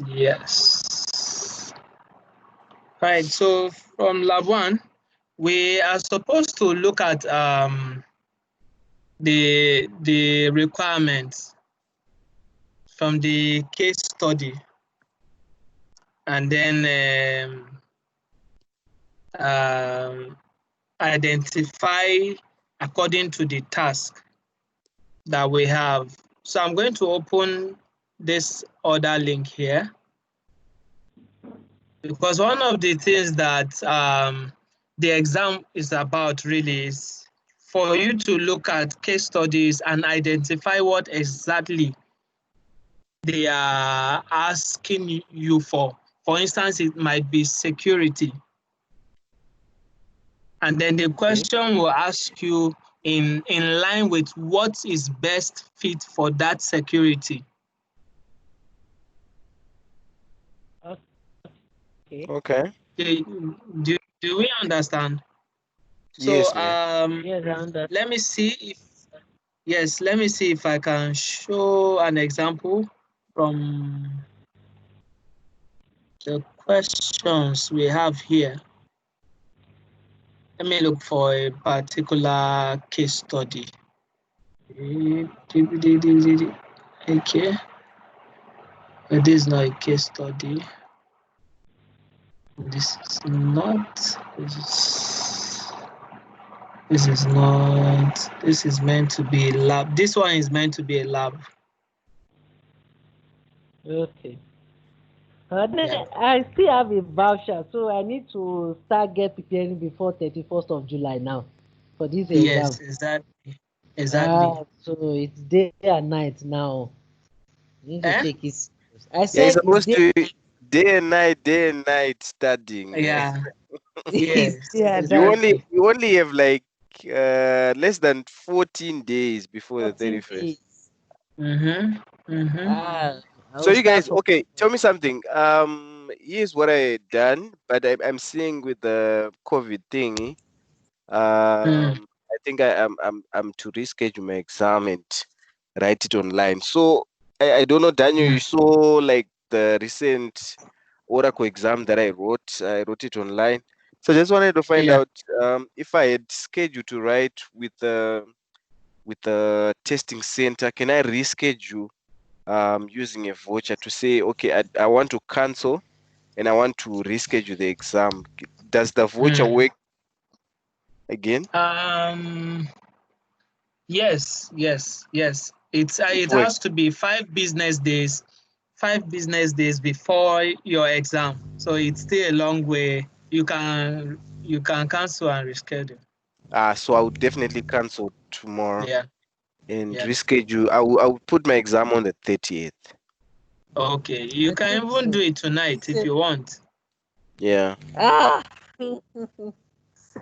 Yes. Right. So from lab 1, we are supposed to look at the requirements from the case study, and then identify according to the task that we have. So I'm going to open this other link here, because one of the things that the exam is about really is for you to look at case studies and identify what exactly they are asking you for. For instance, it might be security. And then the question will ask you in line with what is best fit for that security. Okay. Do we understand? So Yes, ma'am. let me see if I can show an example from the questions we have here. Let me look for a particular case study. Okay. This is not a case study. This is not. This is not. This is meant to be a lab. This one is meant to be a lab. Okay. I still have a voucher, so I need to get preparing before 31st of July now for this exam. Yes, exactly. So it's day and night now. You need to take it. I said yeah, it's supposed to day and night studying. Yeah. Yes. You only have like less than 14 days before the 31st. So you guys, okay, tell me something. Here's what I done, but I'm seeing with the COVID thingy. I think I'm to reschedule my exam and write it online. So I don't know, Daniel, you saw like the recent Oracle exam that I wrote. I wrote it online. So I just wanted to find out if I had scheduled to write with the testing center, can I reschedule using a voucher to say, okay, I want to cancel and I want to reschedule the exam. Does the voucher work again? Yes. It has to be 5 business days. 5 business days before your exam. So it's still a long way. You can cancel and reschedule. So I would definitely cancel tomorrow. Yeah. And reschedule. I will put my exam on the 30th. Okay, you can even do it tonight if you want. Yeah.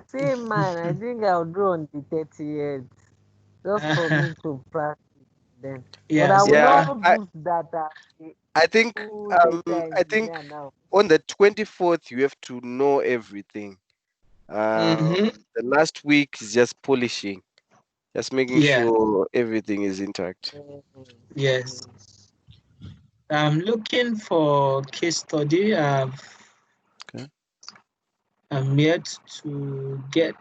Same man, I think I'll do on the 30th. Just for me to practice then. But I will not do that. I think on the 24th you have to know everything. The last week is just polishing, just making sure everything is intact. Yes. I'm looking for case study. I'm yet to get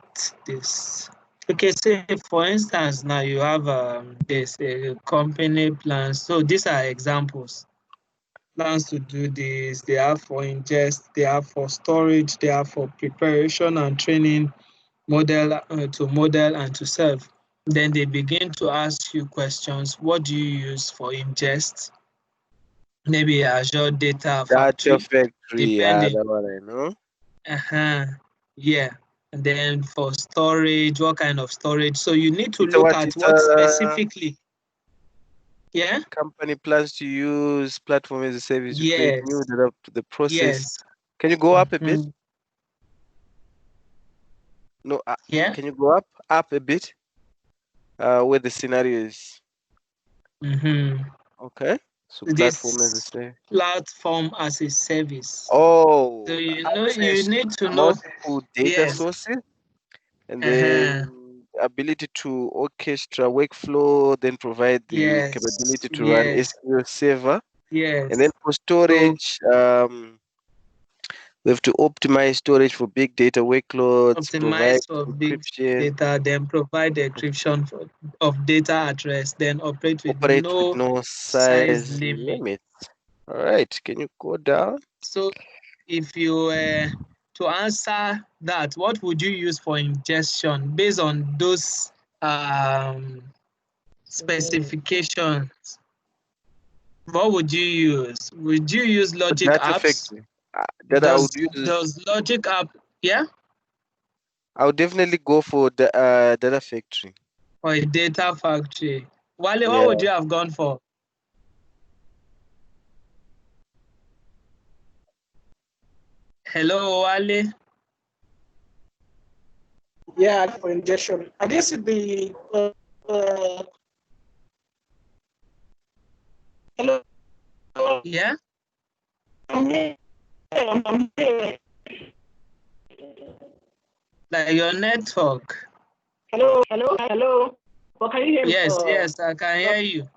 this. Okay, say for instance, now you have this company plans. So these are examples. Plans to do this. They are for ingest. They are for storage. They are for preparation and training, model to model and to serve. Then they begin to ask you questions. What do you use for ingest? Maybe Azure Data Factory. Yeah, that one I know. Yeah. And then for storage, what kind of storage? So you need to look at what specifically. Yeah. Company plans to use platform as a service to create new the process. Yes. Can you go up a bit? No. Can you go up a bit? Where the scenario is. Okay. So platform as a service. Platform as a service. Oh. So you need to know multiple data sources, and then ability to orchestrate workflow, then provide the capability to run SQL Server. Yes. And then for storage, we have to optimize storage for big data workloads, provide Optimize for big encryption, data, then provide the encryption of data address, then operate with no size size limit. limit. All right, can you go down? So if you to answer that, what would you use for ingestion based on those specifications? What would you use? Would you use logic Data apps? factory. That I would use. Does logic app, yeah? I would definitely go for the data factory. Or a data factory? Wale, Yeah. what would you have gone for? Hello, Wale. Yeah, for ingestion. I guess it'd be hello. Yeah. I'm here. I'm here. Like your network. Hello. Well, can you hear me? Yes, I can hear you.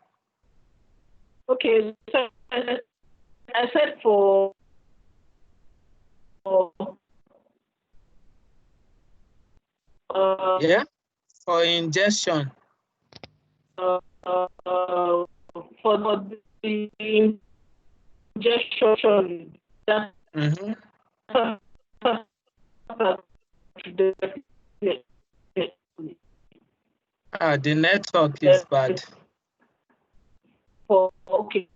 Okay, so I said for Yeah, for ingestion. For the ingestion. The network is bad. Okay.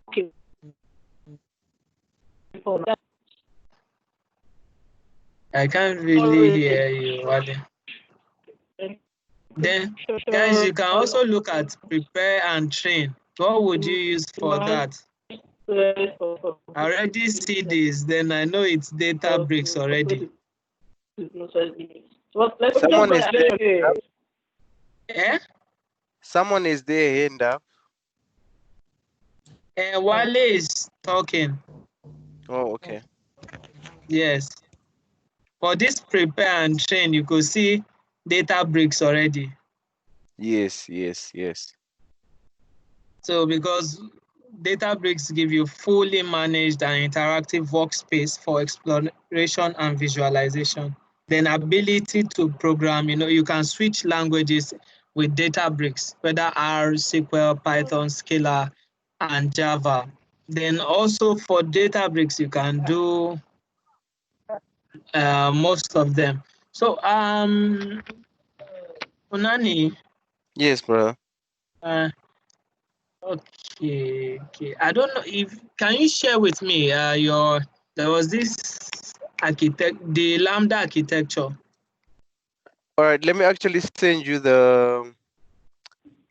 I can't really hear you, Wale. Then, guys, you can also look at prepare and train. What would you use for that? I already see this, then I know it's Databricks already. Someone is there. Yeah? Someone is there, hand up. Wale is talking. Oh, okay. Yes. For this prepare and train, you could see Databricks already. Yes. So because Databricks give you fully managed and interactive workspace for exploration and visualization. Then ability to program, you can switch languages with Databricks, whether R, SQL, Python, Scala, and Java. Then also for Databricks, you can do most of them. So, Unani. Yes, bro. Okay. I don't know can you share with me there was this the Lambda architecture. All right, let me actually send you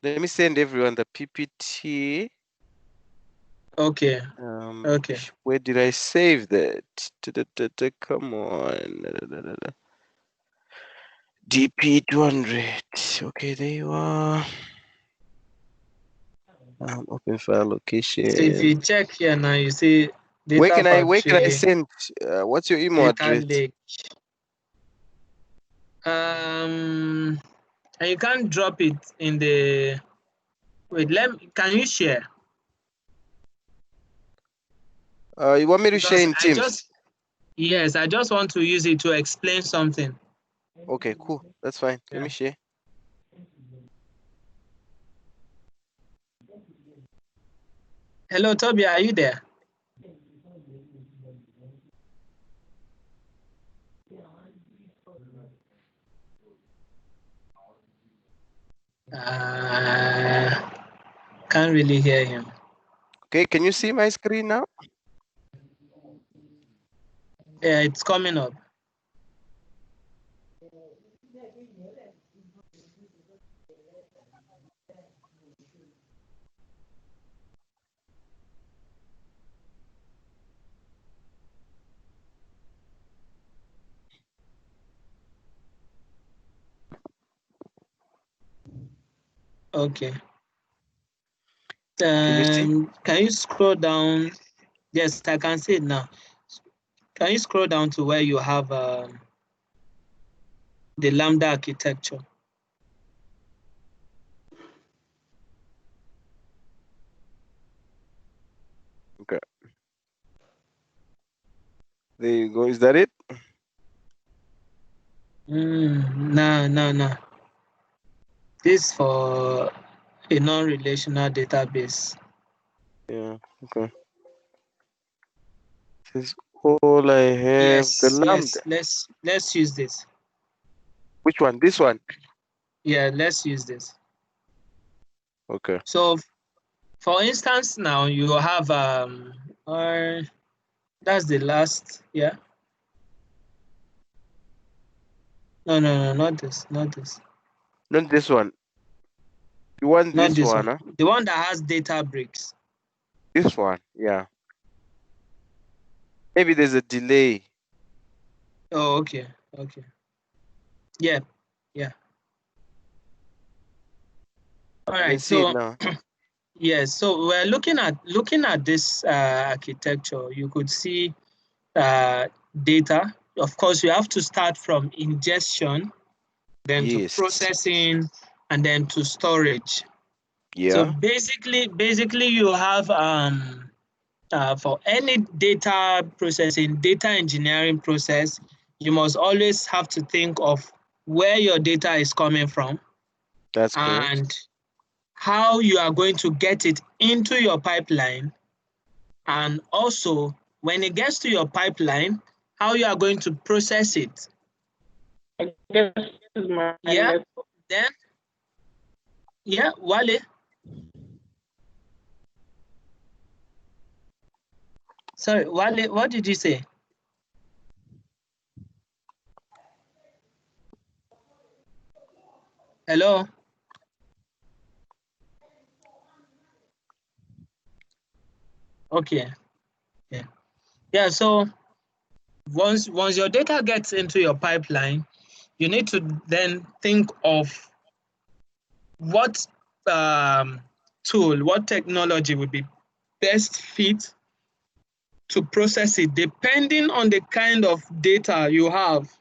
let me send everyone the PPT. Okay. Okay. Where did I save that? Come on. DP200. Okay, there you are. Open file location. So if you check here now, you see data where can factory, I send? What's your email address? Lake. And you can't drop it in the wait. Can you share? You want me to share in Teams? Yes, I just want to use it to explain something. Okay, cool. That's fine. Let me share. Hello, Toby, are you there? Can't really hear him. Okay, can you see my screen now? Yeah, it's coming up. Okay. Can you see? Can you scroll down? Yes, I can see it now. Can you scroll down to where you have the Lambda architecture? Okay. There you go. Is that it? No. This for a non-relational database. Yeah. Okay. This is all I have. Yes, The Lambda. Let's use this. Which one? This one? Yeah, let's use this. Okay. So, for instance, now you have or that's the last. Yeah. No, not this. Not this one. You want Not this this one, one. huh? The one that has data bricks. This one, yeah. Maybe there's a delay. Oh, okay. Yeah. All right. So yes. So we're looking at this architecture. You could see data. Of course, you have to start from ingestion, then to processing, and then to storage. Yeah. So basically, you have for any data processing, data engineering process, you must always have to think of where your data is coming from. That's and correct. How you are going to get it into your pipeline, and also when it gets to your pipeline, how you are going to process it. Yeah, then, yeah, Wale. Sorry, Wale, what did you say? Hello? Okay. Yeah, so once your data gets into your pipeline, you need to then think of what tool, what technology would be best fit to process it, depending on the kind of data you have.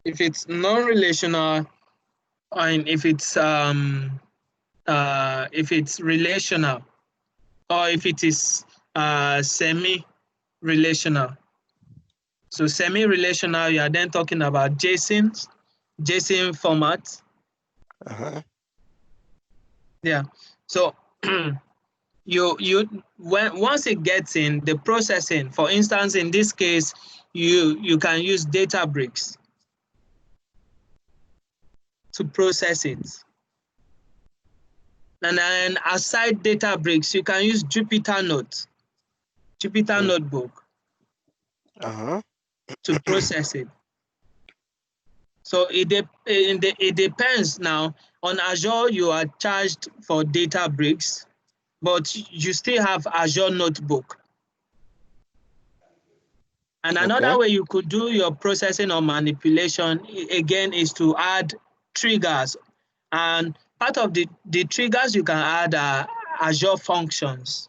If it's non-relational, and if it's relational, or if it is semi-relational. So semi-relational, you are then talking about JSON format. Yeah. So once it gets in the processing, for instance, in this case, you can use Databricks to process it. And then aside Databricks, you can use Jupyter Notebook to process it. So it depends now. On Azure, you are charged for Databricks, but you still have Azure Notebook. And another way you could do your processing or manipulation, again, is to add triggers. And part of the triggers you can add are Azure functions.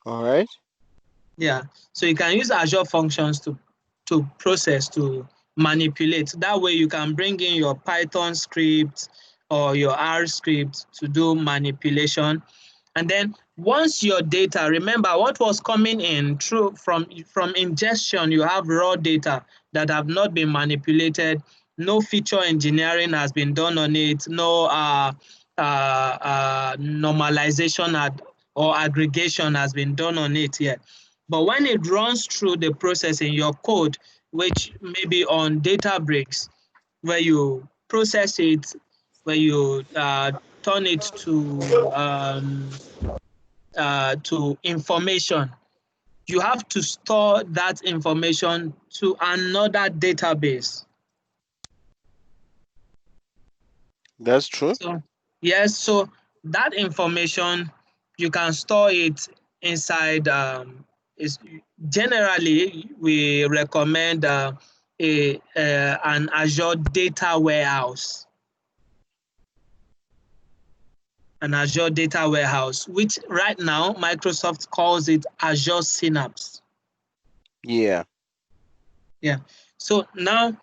All right. Yeah, so you can use Azure functions to process, to manipulate. That way you can bring in your Python script or your R script to do manipulation. And then once your data, remember what was coming in through from ingestion, you have raw data that have not been manipulated. No feature engineering has been done on it. No normalization or aggregation has been done on it yet. But when it runs through the processing, your code, which may be on Databricks, where you process it, where you turn it to information, you have to store that information to another database. That's true. So, yes, so that information, you can store it inside, generally, we recommend an Azure Data Warehouse. An Azure Data Warehouse, which right now Microsoft calls it Azure Synapse. Yeah. Yeah. So now,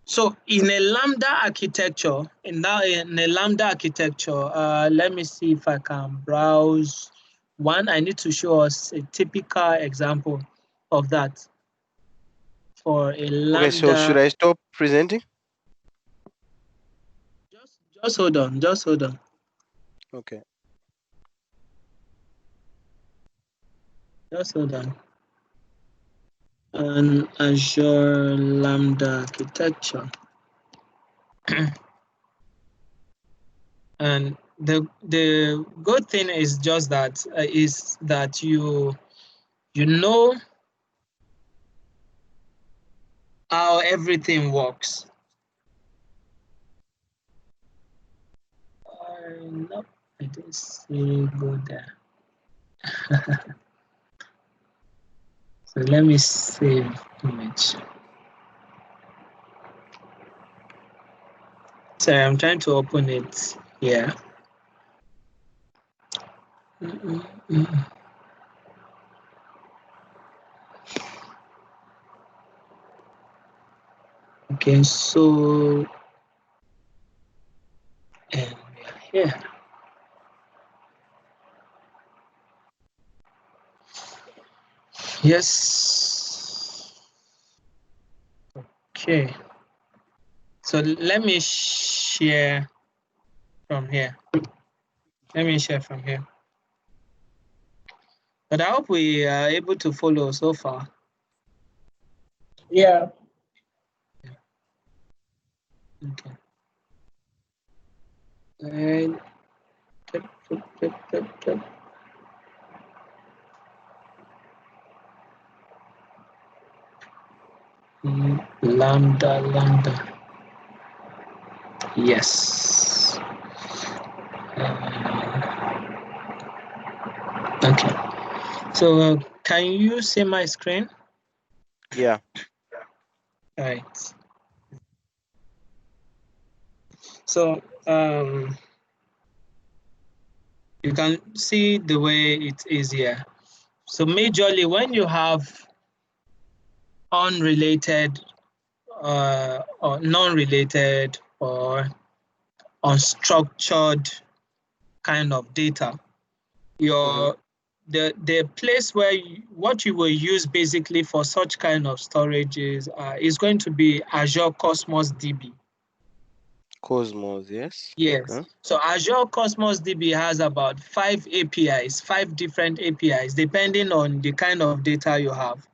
so in a Lambda architecture, let me see if I can browse one, I need to show us a typical example of that for a Lambda. Okay, so should I stop presenting? Just hold on, just hold on. Okay. Just hold on. An Azure Lambda Architecture. And the good thing is just that you know how everything works. No, I didn't see go there. So let me save image. Sorry, I'm trying to open it here. Okay, so and we are here. Yes. Okay. So let me share from here. Let me share from here. But I hope we are able to follow so far. Yeah. Okay. And Lambda. Yes. Okay. So can you see my screen? Yeah. All right. So you can see the way it is here. So majorly when you have unrelated or non-related or unstructured kind of data, the place where what you will use basically for such kind of storage is going to be Azure Cosmos DB. Cosmos, yes. Yes. Okay. So Azure Cosmos DB has about 5 APIs, 5 different APIs, depending on the kind of data you have.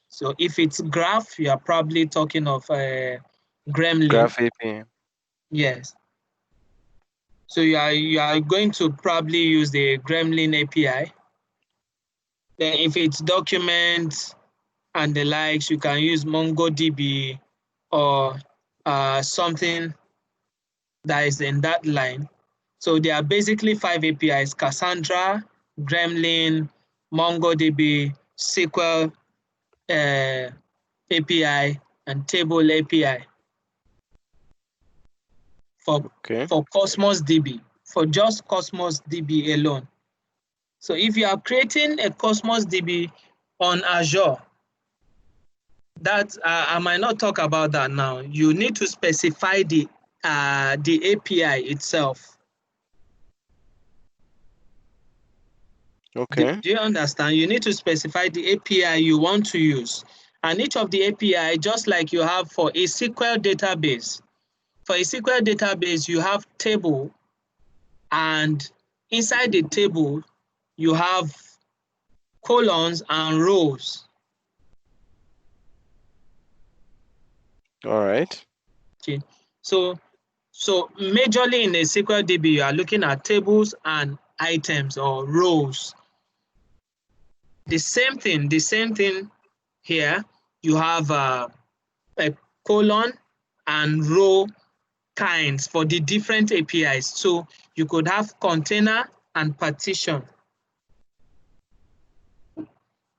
So if it's graph, you are probably talking of Gremlin. Graph API. Yes. So you are going to probably use the Gremlin API. Then if it's documents and the likes, you can use MongoDB or something that is in that line. So there are basically 5 APIs: Cassandra, Gremlin, MongoDB, SQL API, and Table API for Cosmos DB, for just Cosmos DB alone. So if you are creating a Cosmos DB on Azure, that I might not talk about that now. You need to specify the API itself. Okay. Do you understand? You need to specify the API you want to use. And each of the API, just like you have for a SQL database. For a SQL database, you have table, and inside the table, you have columns and rows. All right. Okay. So majorly in a SQL DB, you are looking at tables and items or rows. The same thing here. You have a colon and row kinds for the different APIs. So you could have container and partition.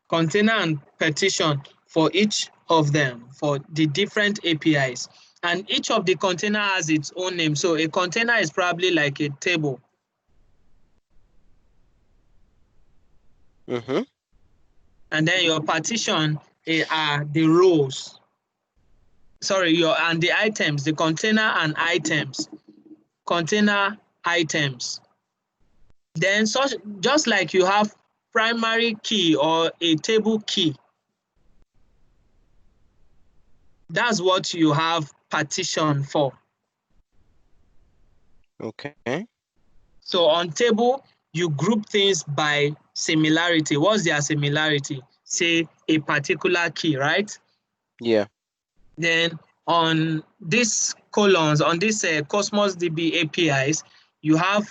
Container and partition for each of them, for the different APIs. And each of the container has its own name. So a container is probably like a table. And then your partition are the rows. Sorry, and the items, the container and items. Container items. Then just like you have primary key or a table key. That's what you have partition for. Okay. So on table, you group things by similarity. What's their similarity? Say a particular key, right? Yeah. Then on these columns, on this Cosmos DB APIs, you have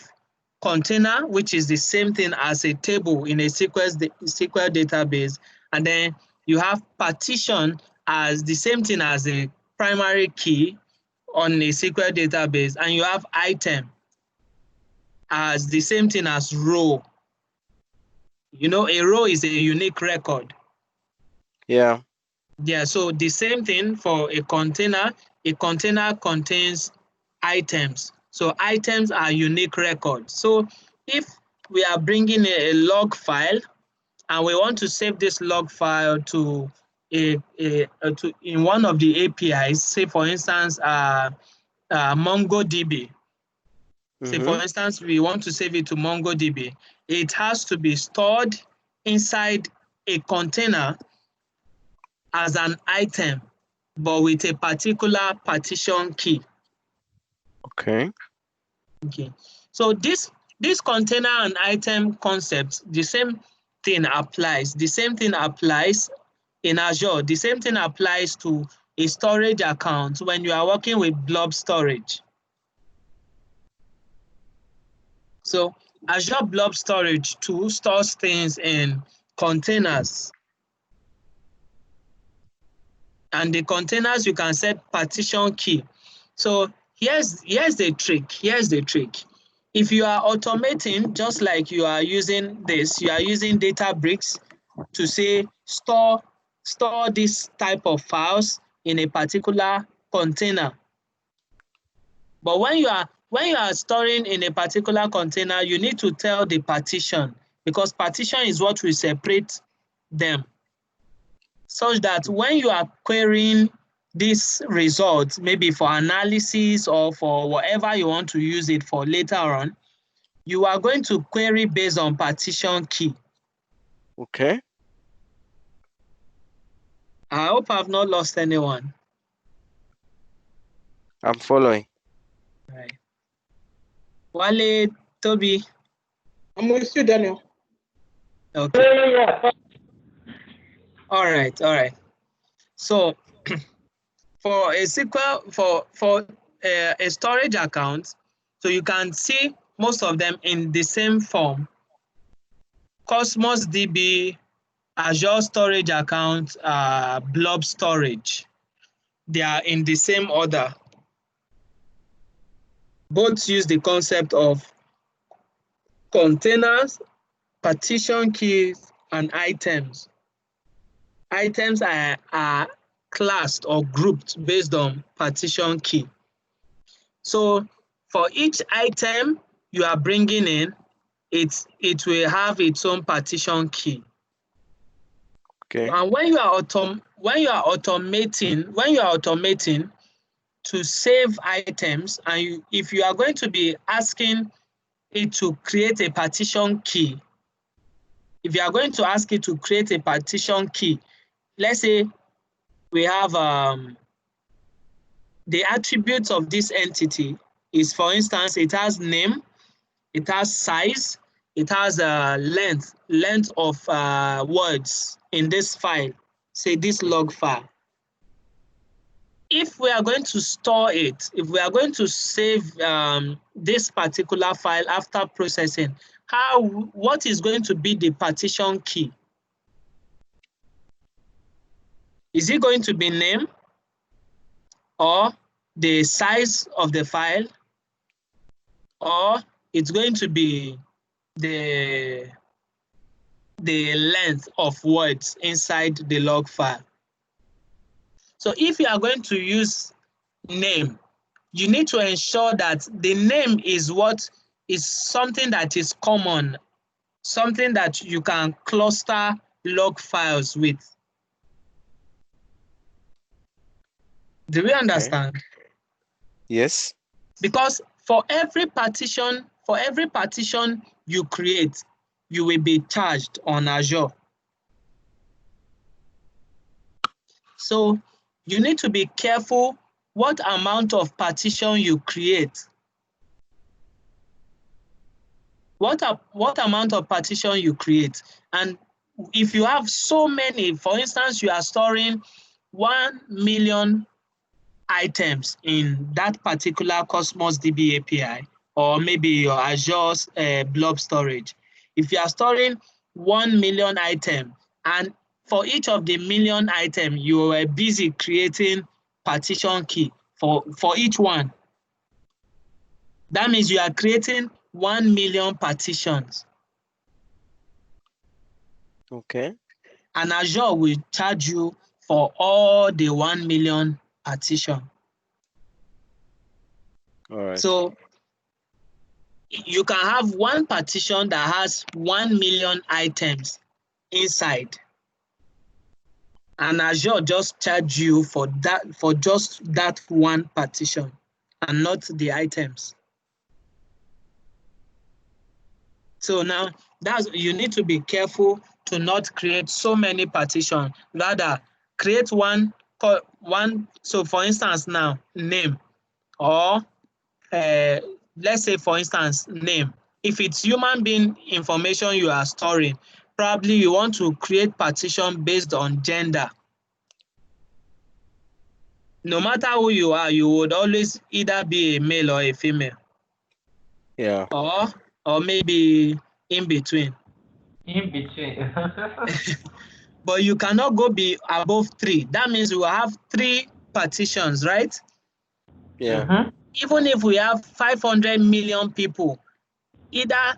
container, which is the same thing as a table in a SQL database. And then you have partition as the same thing as a primary key on a SQL database. And you have item as the same thing as row. You know, a row is a unique record. Yeah. Yeah, so the same thing for a container contains items. So items are unique records. So if we are bringing a log file and we want to save this log file to in one of the APIs, say for instance, MongoDB. Say for instance, we want to save it to MongoDB. It has to be stored inside a container as an item, but with a particular partition key. Okay. Okay. So this container and item concept, the same thing applies. The same thing applies in Azure. The same thing applies to a storage account when you are working with blob storage. So Azure Blob Storage 2 stores things in containers. And the containers, you can set partition key. So here's the trick. Here's the trick. If you are automating, just like you are using this, you are using Databricks to say store this type of files in a particular container. But when you are storing in a particular container, you need to tell the partition, because partition is what will separate them, such that when you are querying this result, maybe for analysis or for whatever you want to use it for later on, you are going to query based on partition key. Okay. I hope I've not lost anyone. I'm following. Right. Wale, Toby. I'm with you, Daniel. Okay. Yeah. All right. So for a SQL, for a storage account, so you can see most of them in the same form. Cosmos DB, Azure storage account, blob storage. They are in the same order. Both use the concept of containers, partition keys, and items. Items are classed or grouped based on partition key. So for each item you are bringing in, it will have its own partition key. Okay. And when you are automating to save items, and if you are going to be asking it to create a partition key, if you are going to ask it to create a partition key, let's say we have the attributes of this entity is, for instance, it has name, it has size, it has a length of words in this file, say this log file. If we are going to store it, if we are going to save this particular file after processing, what is going to be the partition key? Is it going to be name, or the size of the file, or it's going to be the length of words inside the log file? So if you are going to use name, you need to ensure that the name is something that is common, something that you can cluster log files with. Do we understand? Yes. Because for every partition you create, you will be charged on Azure. So you need to be careful what amount of partition you create. What amount of partition you create. And if you have so many, for instance, you are storing 1 million items in that particular Cosmos DB API, or maybe your Azure's blob storage. If you are storing 1 million items, and for each of the million items, you are busy creating partition key for each one. That means you are creating 1 million partitions. Okay. And Azure will charge you for all the 1 million partition. All right. So you can have one partition that has 1 million items inside, and Azure just charge you for that, for just that one partition and not the items. So now you need to be careful to not create so many partitions. Rather, create one. So for instance, now name, or let's say for instance name. If it's human being information you are storing, probably you want to create partition based on gender. No matter who you are, you would always either be a male or a female. Yeah. Or maybe in between. In between. But you cannot go be above 3. That means we will have 3 partitions, right? Yeah. Even if we have 500 million people, either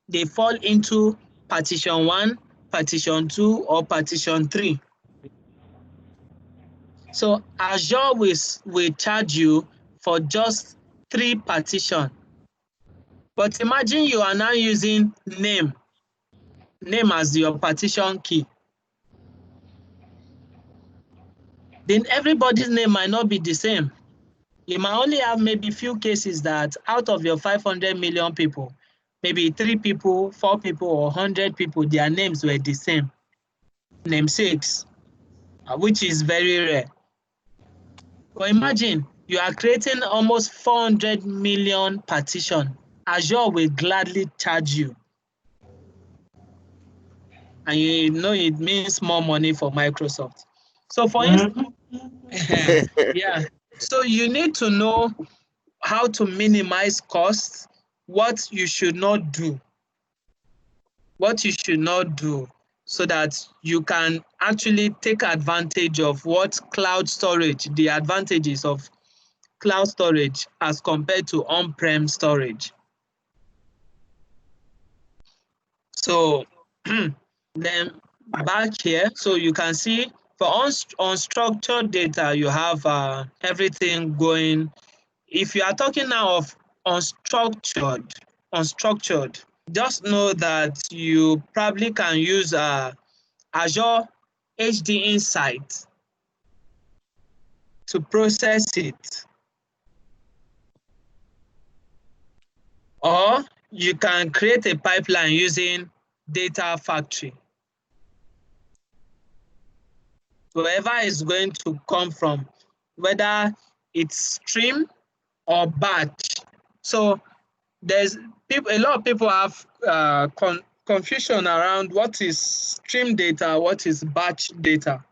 they fall into partition 1, partition 2, or partition 3. So Azure will charge you for just 3 partitions. But imagine you are now using name as your partition key. Then everybody's name might not be the same. You might only have maybe few cases that out of your 500 million people, maybe 3 people, 4 people, or 100 people, their names were the same. Namesakes, which is very rare. But imagine you are creating almost 400 million partition. Azure will gladly charge you. And you know it means more money for Microsoft. So for instance, yeah. So you need to know how to minimize costs, what you should not do. What you should not do, so that you can actually take advantage of what cloud storage, the advantages of cloud storage as compared to on-prem storage. So then back here, so you can see for unstructured data, you have everything going. If you are talking now of unstructured, just know that you probably can use Azure HD Insight to process it. Or you can create a pipeline using Data Factory. Whoever is going to come from, whether it's stream or batch. So there's a lot of people have confusion around what is stream data, what is batch data.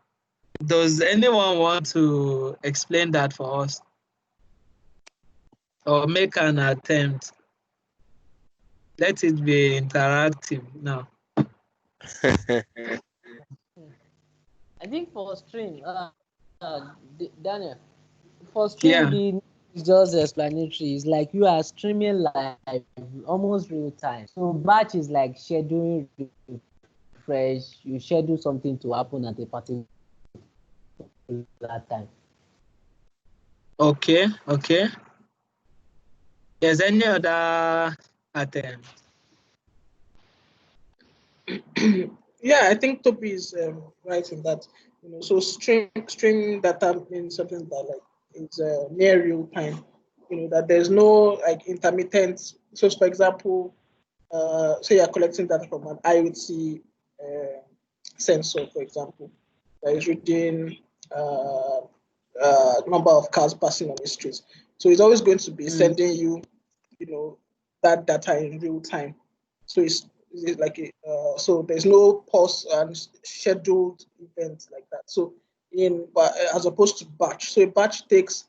Does anyone want to explain that for us? Or make an attempt? Let it be interactive now. I think for stream, Daniel, for stream, the is just explanatory. It's like you are streaming live, almost real time. So batch is like scheduling refresh. You schedule something to happen at a particular time. Okay. Is any other attempt? Yeah, I think Topi is right in that. So stream data means something that like it's near real time. That there's no like intermittent. So for example, say you're collecting data from an IoT sensor, for example, that is reading number of cars passing on the streets. So it's always going to be sending you, that data in real time. So it's like so there's no pause and scheduled event like that. So as opposed to batch. So a batch takes,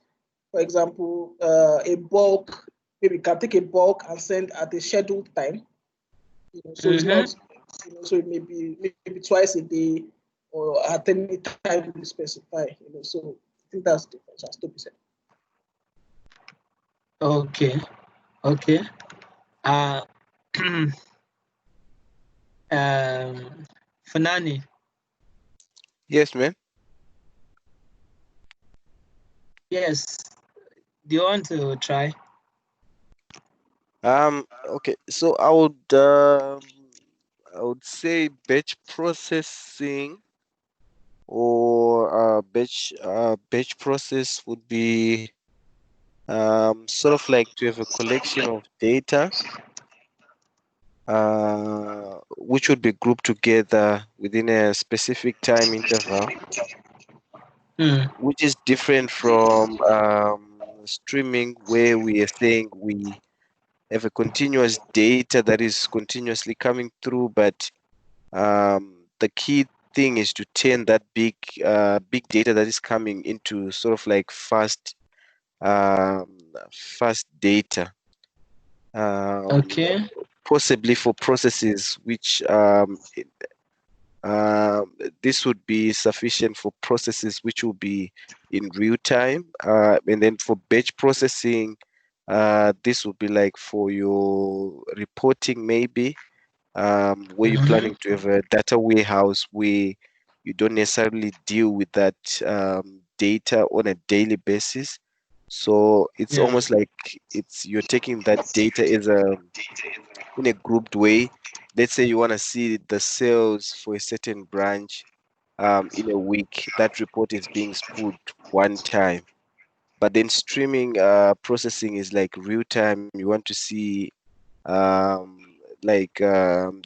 for example, a bulk. Maybe you can take a bulk and send at a scheduled time. So it's not. So it may be maybe twice a day or at any time we specify. So I think that's the difference, as Toby said. Okay. Fanani. Yes, man. Yes. Do you want to try? Okay. So I would say batch processing or batch process would be sort of like to have a collection of data which would be grouped together within a specific time interval, which is different from streaming, where we are saying we have a continuous data that is continuously coming through, but the key thing is to turn that big data that is coming into sort of like fast data. Okay. Possibly for processes which this would be sufficient for processes which will be in real time, and then for batch processing, this would be like for your reporting maybe, where you're planning to have a data warehouse where you don't necessarily deal with that data on a daily basis. So it's almost like you're taking that data as in a grouped way. Let's say you want to see the sales for a certain branch in a week. That report is being pulled one time. But then streaming processing is like real time. You want to see the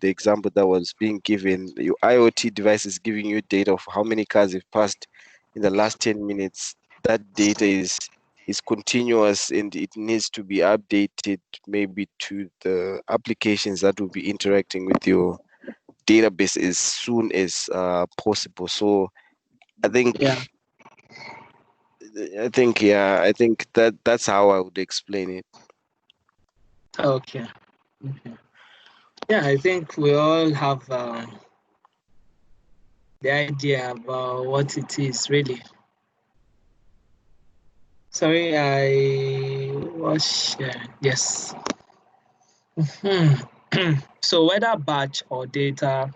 example that was being given, your IoT device is giving you data of how many cars have passed in the last 10 minutes. That data is continuous and it needs to be updated maybe to the applications that will be interacting with your database as soon as possible. So I think that's how I would explain it. Okay. Yeah, I think we all have the idea about what it is really. Sorry, I was sharing. Yes. So whether batch or data,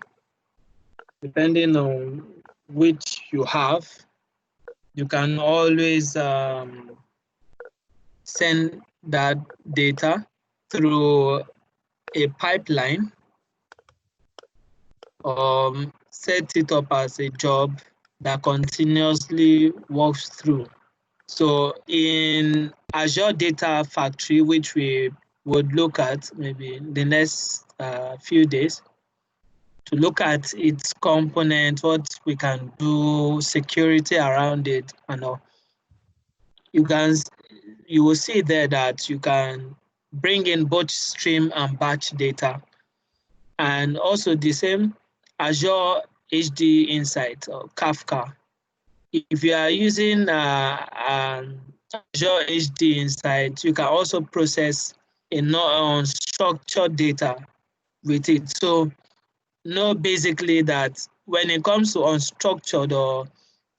depending on which you have, you can always send that data through a pipeline or set it up as a job that continuously works through. So in Azure Data Factory, which we would look at maybe in the next few days, to look at its component, what we can do, security around it, and all. You will see there that you can bring in both stream and batch data, and also the same Azure HD Insight or Kafka. If you are using Azure HD Insight, you can also process a non-structured data with it. So know basically that when it comes to unstructured or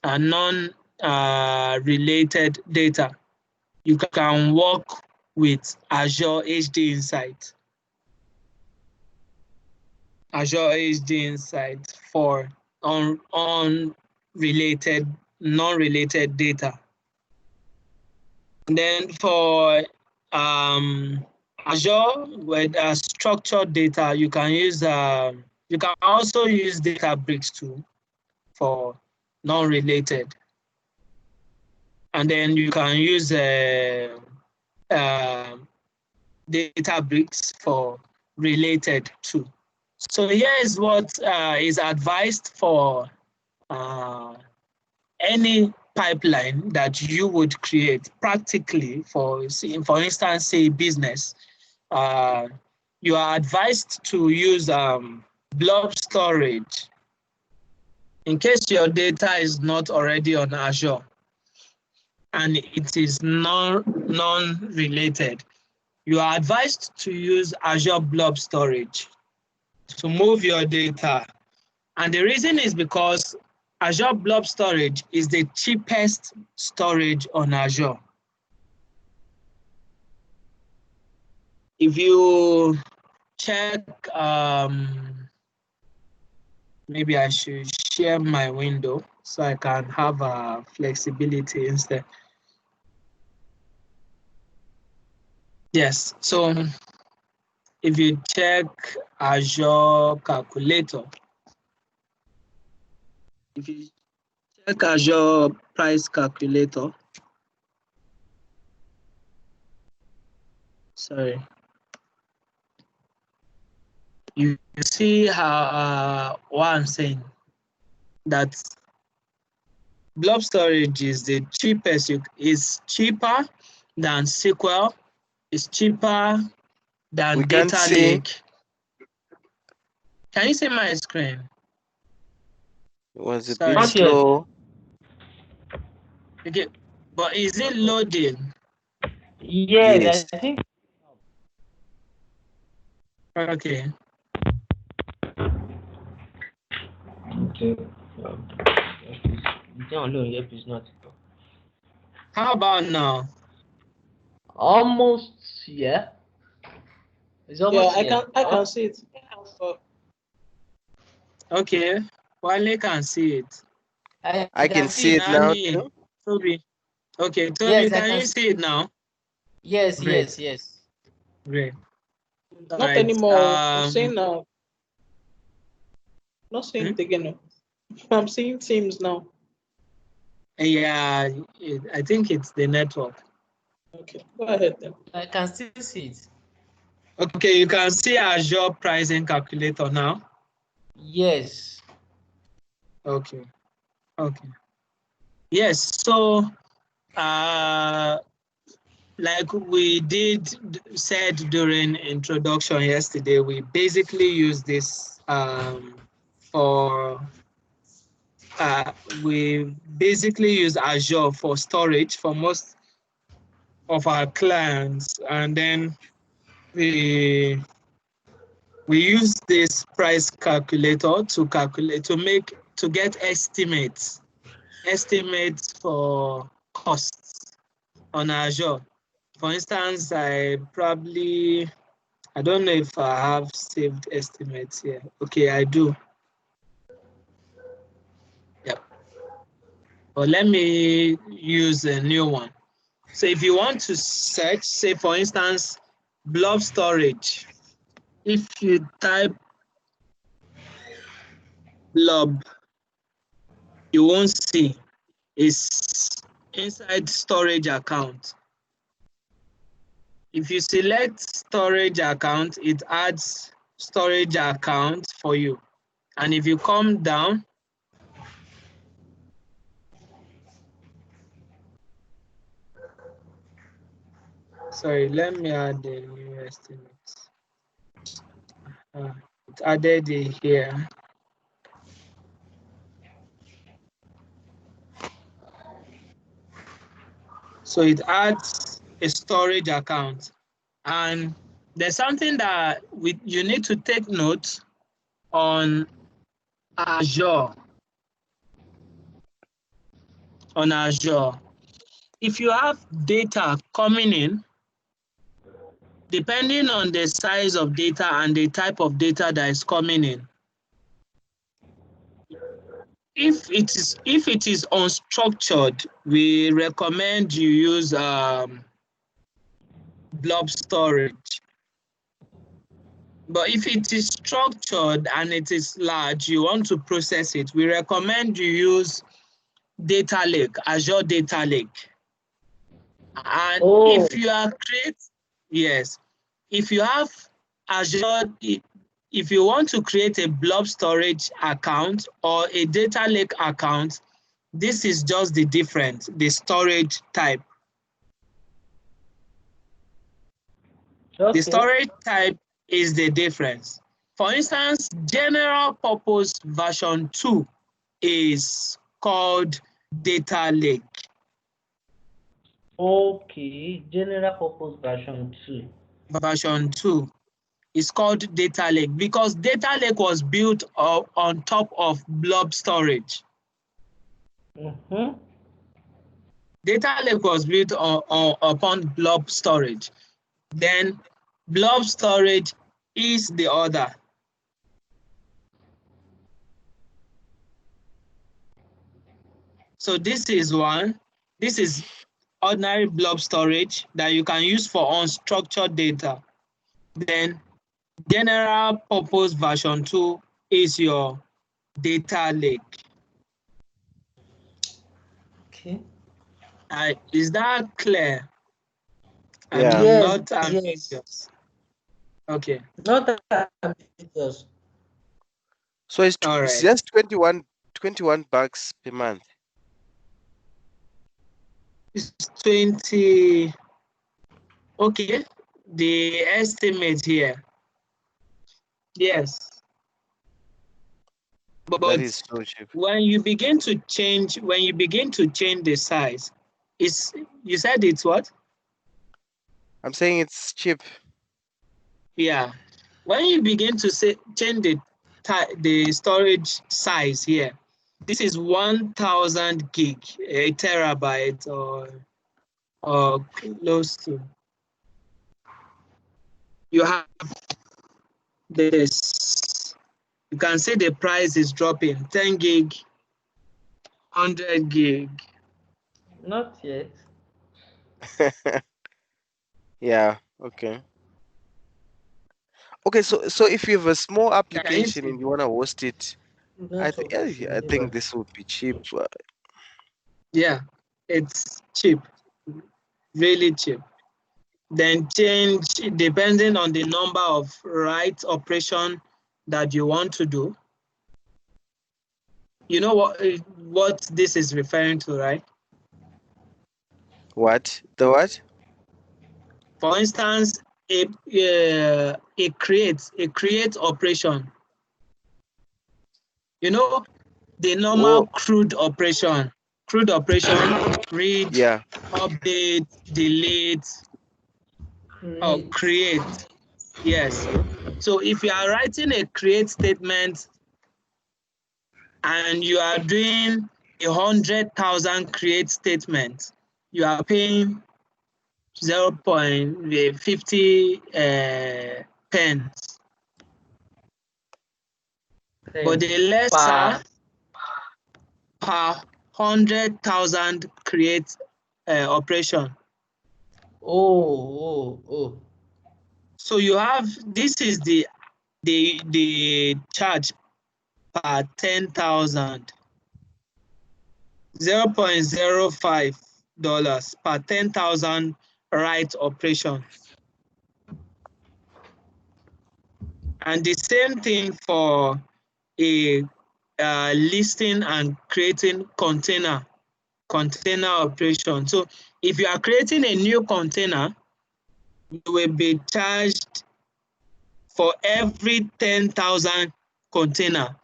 non-related data, you can work with Azure HD Insight. Azure HD Insight for non-related data. And then for Azure with structured data, you can use you can also use Databricks too for non-related, and then you can use Databricks for related to. So here is what is advised for any pipeline that you would create practically for instance, say business. You are advised to use blob storage in case your data is not already on Azure and it is non-related. You are advised to use Azure blob storage to move your data. And the reason is because Azure blob storage is the cheapest storage on Azure. If you check, maybe I should share my window so I can have flexibility instead. Yes, so if you check Azure Calculator, if you check Azure Price Calculator, sorry, you see how what I'm saying, that blob storage is the cheapest. Is cheaper than SQL. It's cheaper than data lake. Can you see my screen? Was a bit slow. Okay, but is it loading? Yes, I think. Okay. Okay. How about now? Almost, yeah. It's almost, yeah, I can see it. Okay, Wale can see it. I can see it now. Toby. Okay, Toby, yes, can you see it now? Yes, Great. yes. Great. Not anymore. I'm seeing now. Not seeing it again. I'm seeing Teams now. Yeah, I think it's the network. Okay, go ahead then. I can still see it. Okay, you can see Azure pricing calculator now. Yes. Okay. Yes, so like we said during introduction yesterday, we basically use this we basically use Azure for storage for most of our clients, and then we use this price calculator to get estimates for costs on Azure. For instance, I don't know if I have saved estimates here. Okay, I do. Yep. But let me use a new one. So if you want to search, say for instance, blob storage, if you type blob, you won't see. It's inside storage account. If you select storage account, it adds storage account for you. And if you come down, sorry, let me add the new estimate. It added it here. So it adds a storage account. And there's something that you need to take note on Azure. If you have data coming in, depending on the size of data and the type of data that is coming in, if it is unstructured, we recommend you use blob storage. But if it is structured and it is large, you want to process it, we recommend you use data lake, Azure Data Lake. And if you are if you have Azure, if you want to create a blob storage account or a data lake account, this is just the difference, the storage type. Okay. The storage type is the difference. For instance, general purpose version 2 is called data lake. Okay, general purpose version 2. Version 2 is called data lake because data lake was built on top of blob storage. Data lake was built upon blob storage. Then blob storage is the other. So this is one. This is ordinary blob storage that you can use for unstructured data. Then general purpose version 2 is your data lake. Okay. Is that clear? Yeah. And Yes, not ambiguous. yes. Okay. Not ambiguous. So it's All it's right. just 21 bucks per month. It's 20. Okay. The estimate here. Yes. That But is so cheap. when you begin to change the size, you said it's what? I'm saying it's cheap. Yeah. When you begin to change the storage size here, this is 1000 gig, a terabyte or close to. You have this. You can see the price is dropping. 10 gig, 100 gig. Not yet. Yeah. Okay. Okay. So if you have a small application and you want to host it, I think this would be cheap. Yeah, it's cheap, really cheap. Then change depending on the number of write operation that you want to do. You know what this is referring to, right? What? The what? For instance, a create operation. You know, the normal Oh, CRUD operation. CRUD operation, read, yeah. update, delete, or create. Yes. So if you are writing a create statement and you are doing 100,000 create statements, you are paying 0.50 pence. But the lesser per 100,000 create operation. Oh. So you have, this is the charge per 10,000. $0.05 per 10,000 write operation. And the same thing for a listing and creating container operation. So if you are creating a new container, you will be charged for every 10,000 container.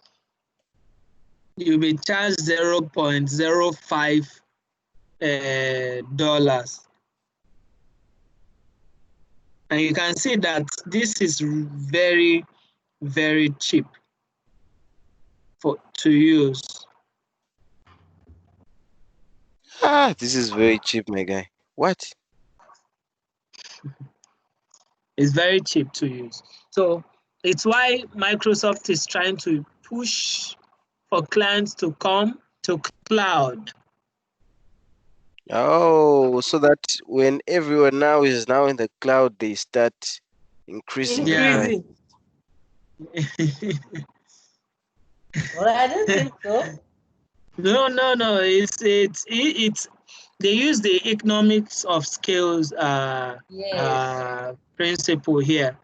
You'll be charged $0.05. And you can see that this is very, very cheap to use. This is very cheap, my guy. What? It's very cheap to use. So it's why Microsoft is trying to push for clients to come to cloud. Oh, so that when everyone now is now in the cloud, they start increasing the price. Well, I don't think so. No. It's they use the economics of scales Yes. principle here.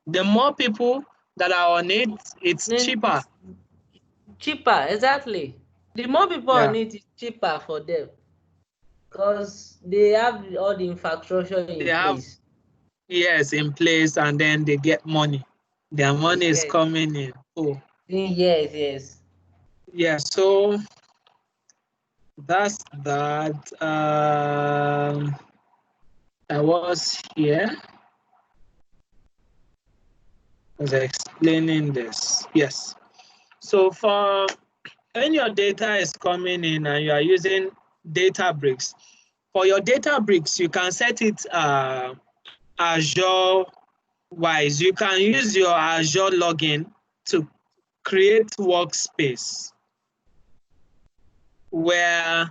The more people that are on it, it's cheaper. Cheaper, exactly. The more people on it, it's cheaper for them because they have all the infrastructure in place. Yes, in place, and then they get money. Their money is coming in. Oh. Yes. Yeah, so that's that. I was here. I was explaining this. Yes. So for when your data is coming in and you are using Databricks, for your Databricks, you can set it Azure wise. You can use your Azure login to create workspace where,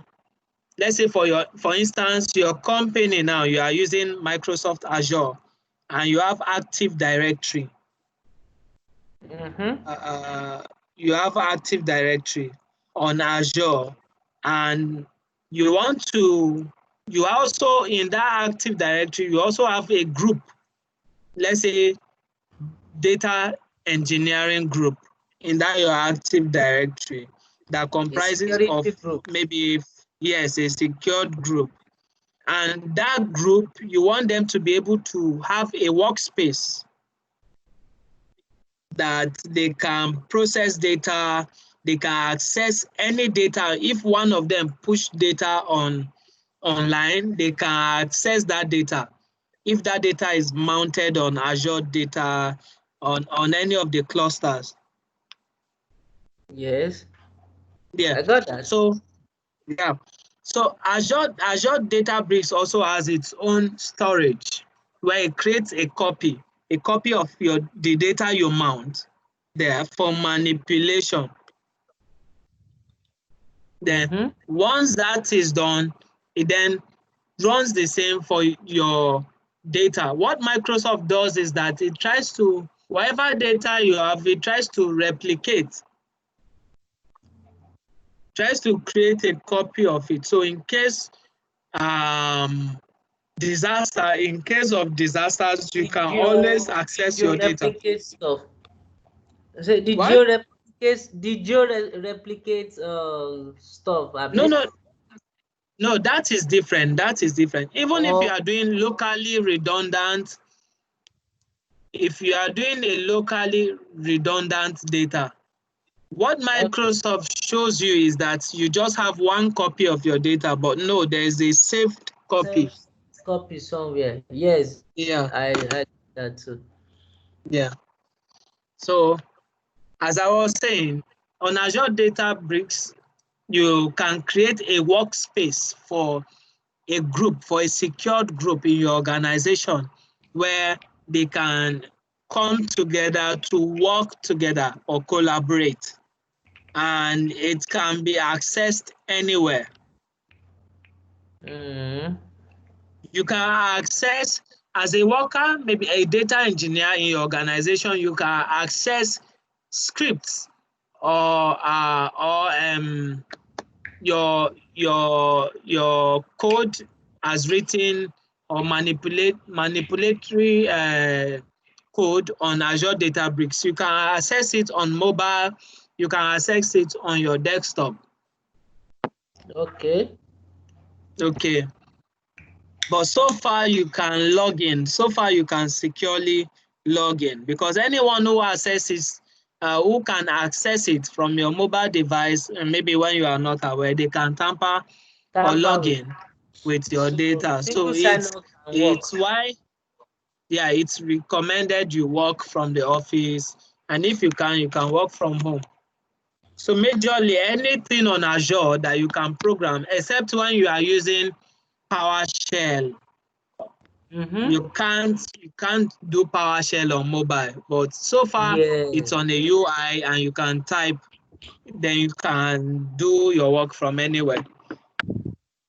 let's say for instance, your company now, you are using Microsoft Azure and you have Active Directory. You have Active Directory on Azure, and you want to, you also in that Active Directory, you also have a group, let's say data engineering group in that your Active Directory that comprises of maybe, yes, a secured group. And that group, you want them to be able to have a workspace that they can process data, they can access any data. If one of them push data online, they can access that data. If that data is mounted on Azure data, on any of the clusters. Yes. Yeah. I got that. So yeah. So Azure Databricks also has its own storage where it creates a copy of the data you mount there for manipulation. Then once that is done, it then runs the same for your data. What Microsoft does is that it tries to, whatever data you have, it tries to replicate, tries to create a copy of it. So in case disaster, in case of disasters, you can always access your data. Stuff. So did you replicate stuff? No, that is different. That is different. Even if you are doing locally redundant, if you are doing a locally redundant data, what Microsoft shows you is that you just have one copy of your data, but no, there is a saved copy. Copy somewhere. Yes. Yeah. I did that too. Yeah. So as I was saying, on Azure Databricks, you can create a workspace for a group, for a secured group in your organization where they can come together to work together or collaborate, and it can be accessed anywhere. You can access, as a worker, maybe a data engineer in your organization, you can access scripts or your code as written or manipulatory code on Azure Databricks. You can access it on mobile, you can access it on your desktop. Okay. But so far you can log in, so far you can securely log in, because anyone who accesses, who can access it from your mobile device, and maybe when you are not aware, they can tamper or log in with your data. So it's why, yeah, it's recommended you work from the office, and if you can work from home. So majorly anything on Azure that you can program, except when you are using PowerShell. You can't do PowerShell on mobile, but so far it's on a UI and you can type, then you can do your work from anywhere.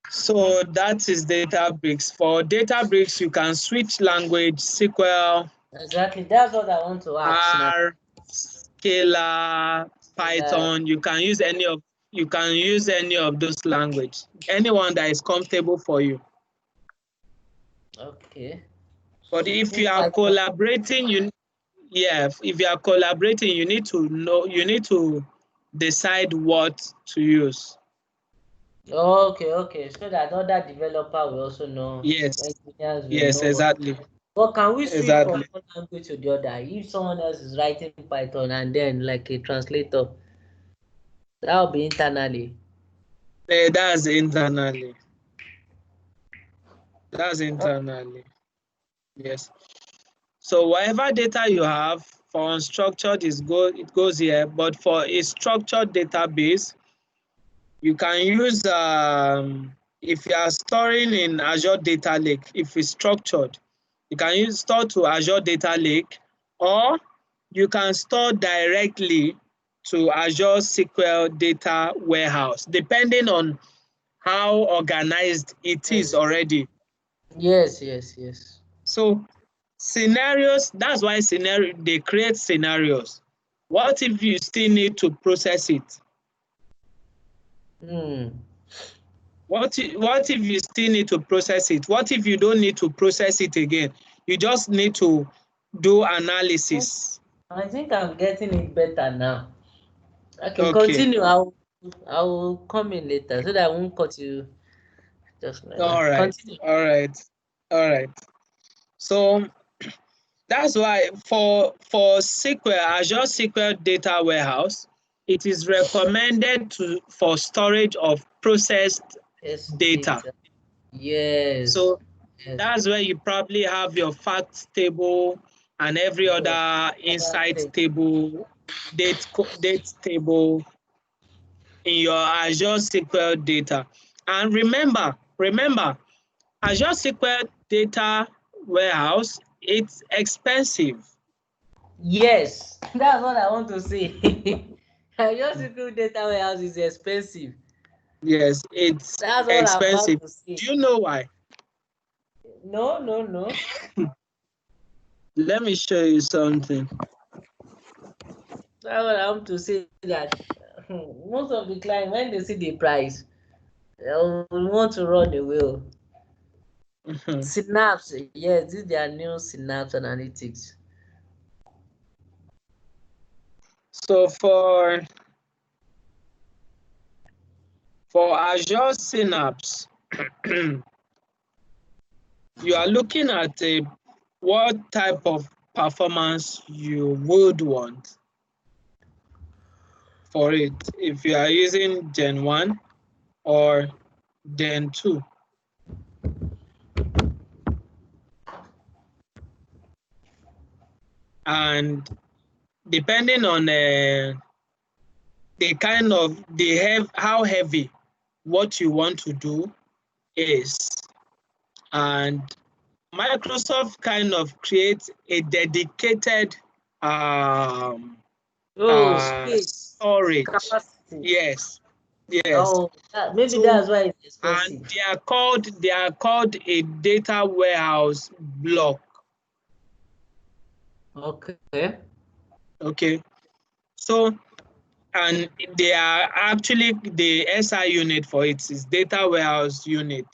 So that is Databricks. For Databricks, you can switch language, SQL. Exactly, that's what I want to ask now. R, Scala, Python. You can use any of those language. Anyone that is comfortable for you. Okay. But if you are collaborating, if you are collaborating, you need to decide what to use. Okay. So that other developer will also know. Yes. Engineers will Yes, know. exactly. But can we switch from Exactly. one language to the other? If someone else is writing Python and then like a translator, that will be internally. That's internally. That's internally. Yes. So whatever data you have for unstructured it goes here, but for a structured database, you can use if you are storing in Azure Data Lake, if it's structured, you can store to Azure Data Lake, or you can store directly to Azure SQL Data Warehouse, depending on how organized it is already. Yes. So scenarios, that's why they create scenarios. What if you still need to process it? What if you still need to process it? What if you don't need to process it again? You just need to do analysis. I think I'm getting it better now. I can Okay. continue. I'll come in later so that I won't cut you just like that. All right. Continue. All right. So that's why for SQL, Azure SQL Data Warehouse, it is recommended for storage of processed Yes, data. Yes. So that's where you probably have your facts table and every other insight table, date table in your Azure SQL data. And remember, Azure SQL Data Warehouse, it's expensive. Yes, that's what I want to say. Azure SQL Data Warehouse is expensive. Yes, it's That's what I'm expensive. about to say. Do you know why? No. Let me show you something. That's what I want to say, that most of the clients, when they see the price, they will want to run away. Synapse, yes, this is their new Synapse analytics. So for Azure Synapse, you are looking at what type of performance you would want for it, if you are using Gen 1 or Gen 2. And depending on the kind of how heavy what you want to do is, and Microsoft kind of creates a dedicated storage. Capacity. Yes. Oh, maybe that's why it's expensive. And they are called a data warehouse block. Okay. So, and they are actually the SI unit for it is data warehouse unit.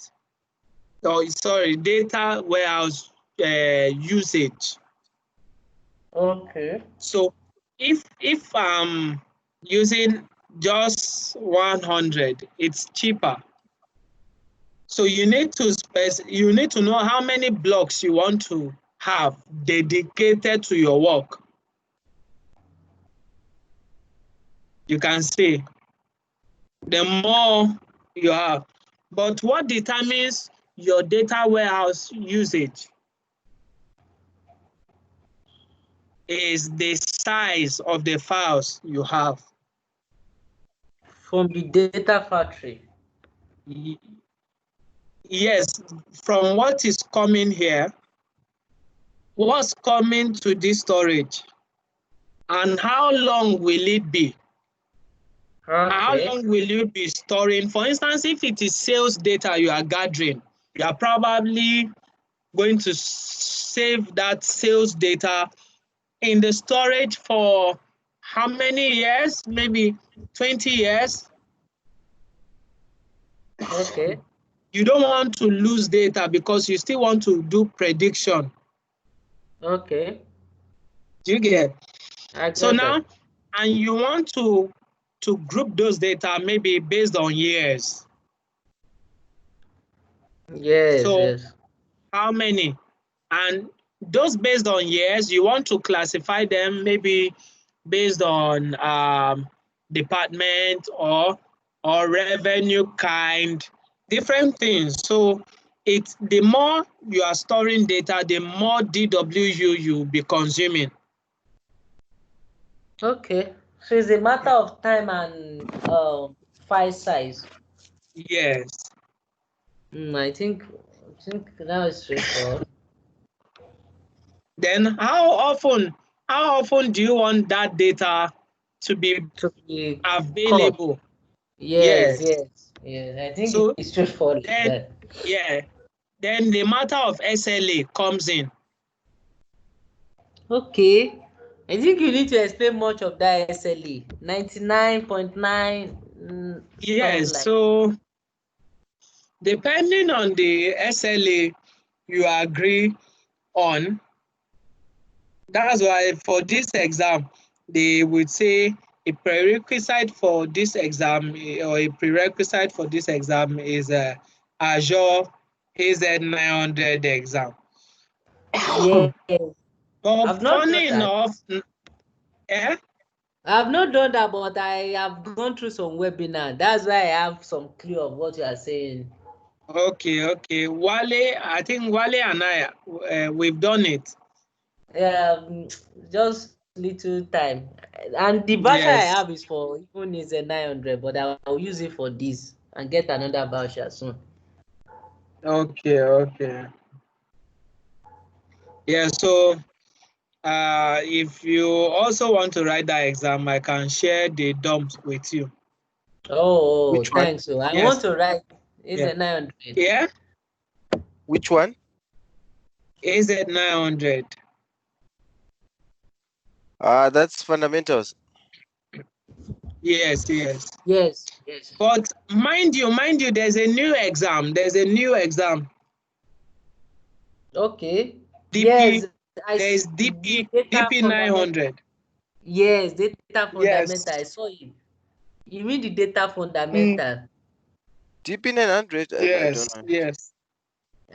Oh, sorry, data warehouse usage. Okay. So if I'm using just 100, it's cheaper. So you need to know how many blocks you want to have dedicated to your work. You can see the more you have. But what determines your data warehouse usage is the size of the files you have. From the data factory? Yes, from what is coming here, what's coming to this storage, and how long will it be? How long will you be storing? For instance, if it is sales data you are gathering, you are probably going to save that sales data in the storage for how many years? Maybe 20 years. Okay. You don't want to lose data because you still want to do prediction. Okay. Do you get? So now, that. and you want to group those data maybe based on years. Yes, So yes. how many? And those based on years, you want to classify them maybe based on department or revenue kind, different things. So it's the more you are storing data, the more DWU you'll be consuming. Okay. So it's a matter of time and file size. Yes. I think that is straightforward. Then how often do you want that data to be To be cut. available? Yes, Yes. yes, yes. I think So it's straightforward like then, that. yeah, then the matter of SLA comes in. Okay. I think you need to explain much of that SLE. 99.9 stuff Yes, like. so depending on the SLA you agree on, that's why for this exam, they would say a prerequisite for this exam or a prerequisite for this exam is Azure AZ900 exam. Yeah. But I've not done funny that. enough, eh? I've not done that, but I have gone through some webinar. That's why I have some clue of what you are saying. Okay. Wale, I think Wale and I, we've done it. Just little time. And the voucher I Yes. have is for even is a 900, but I'll use it for this and get another voucher soon. Okay. Yeah, so if you also want to write that exam, I can share the dumps with you. Oh, Which one? thanks. So I want Yes. to write is Yeah. a 900. Yeah. Which one? AZ900. That's fundamentals. Yes. Yes. But mind you, there's a new exam. Okay. DP. Yes, I There's the DP data fundamental. 900. Yes, data Yes. fundamental. I saw it. You mean the data Mm, fundamental? DP900. I don't know. yes.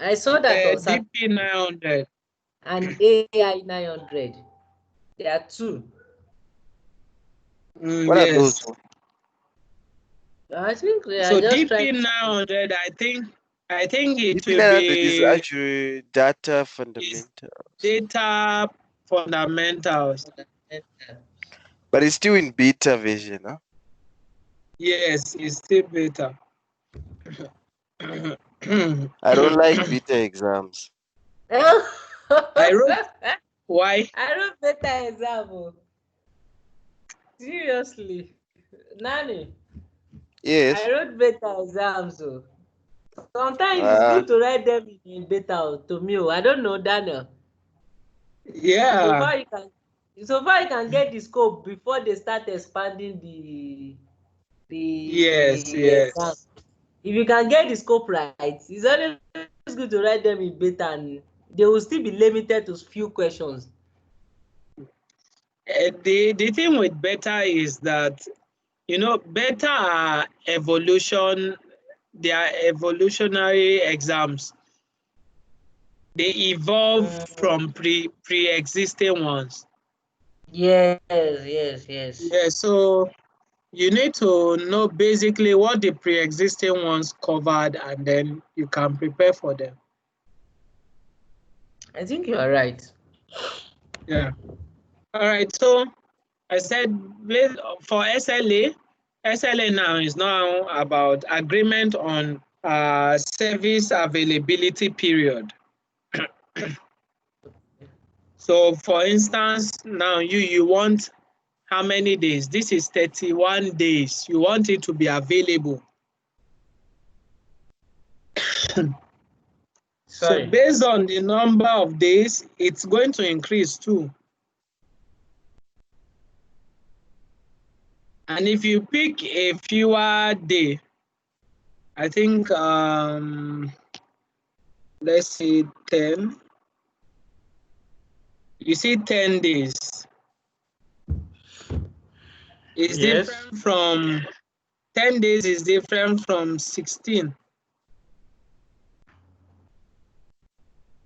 I saw that on Saturday. DP 900. And AI 900. There are two. What are those? Yes. I think we are So just trying DP to. 900, I think it will DP900 is be Azure Data is Fundamentals, data fundamentals. but it's still in beta version, huh? Yes, it's still beta. I don't like beta exams. I wrote why? I wrote beta exam. Seriously, Nani. Yes. I wrote beta exams. Sometimes it's Uh, good to write them in beta to me. I don't know, Daniel. So Yeah. far you can get the scope before they start expanding Yes. the exam. If you can get the scope right, it's always good to write them in beta, and they will still be limited to few questions. The thing with beta is that beta are they are evolutionary exams. They evolve from pre-existing ones. Yes. Yeah, so you need to know basically what the pre-existing ones covered, and then you can prepare for them. I think you are right. Yeah. All right. So I said for SLA now is now about agreement on service availability period. So for instance, now you want how many days? This is 31 days. You want it to be available. So Sorry. based on the number of days, it's going to increase too. And if you pick a fewer day, I think let's say 10. You see 10 days. It's different from 10 days is different from 16.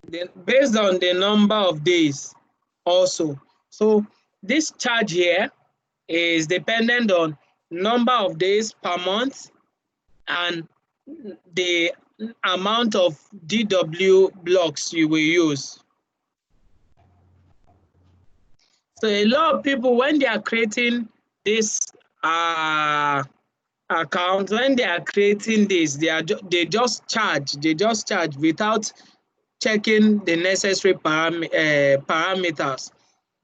Then based on the number of days also. So this charge here is dependent on number of days per month and the amount of DW blocks you will use. So a lot of people, when they are creating this account, when they are creating this, they just charge without checking the necessary parameters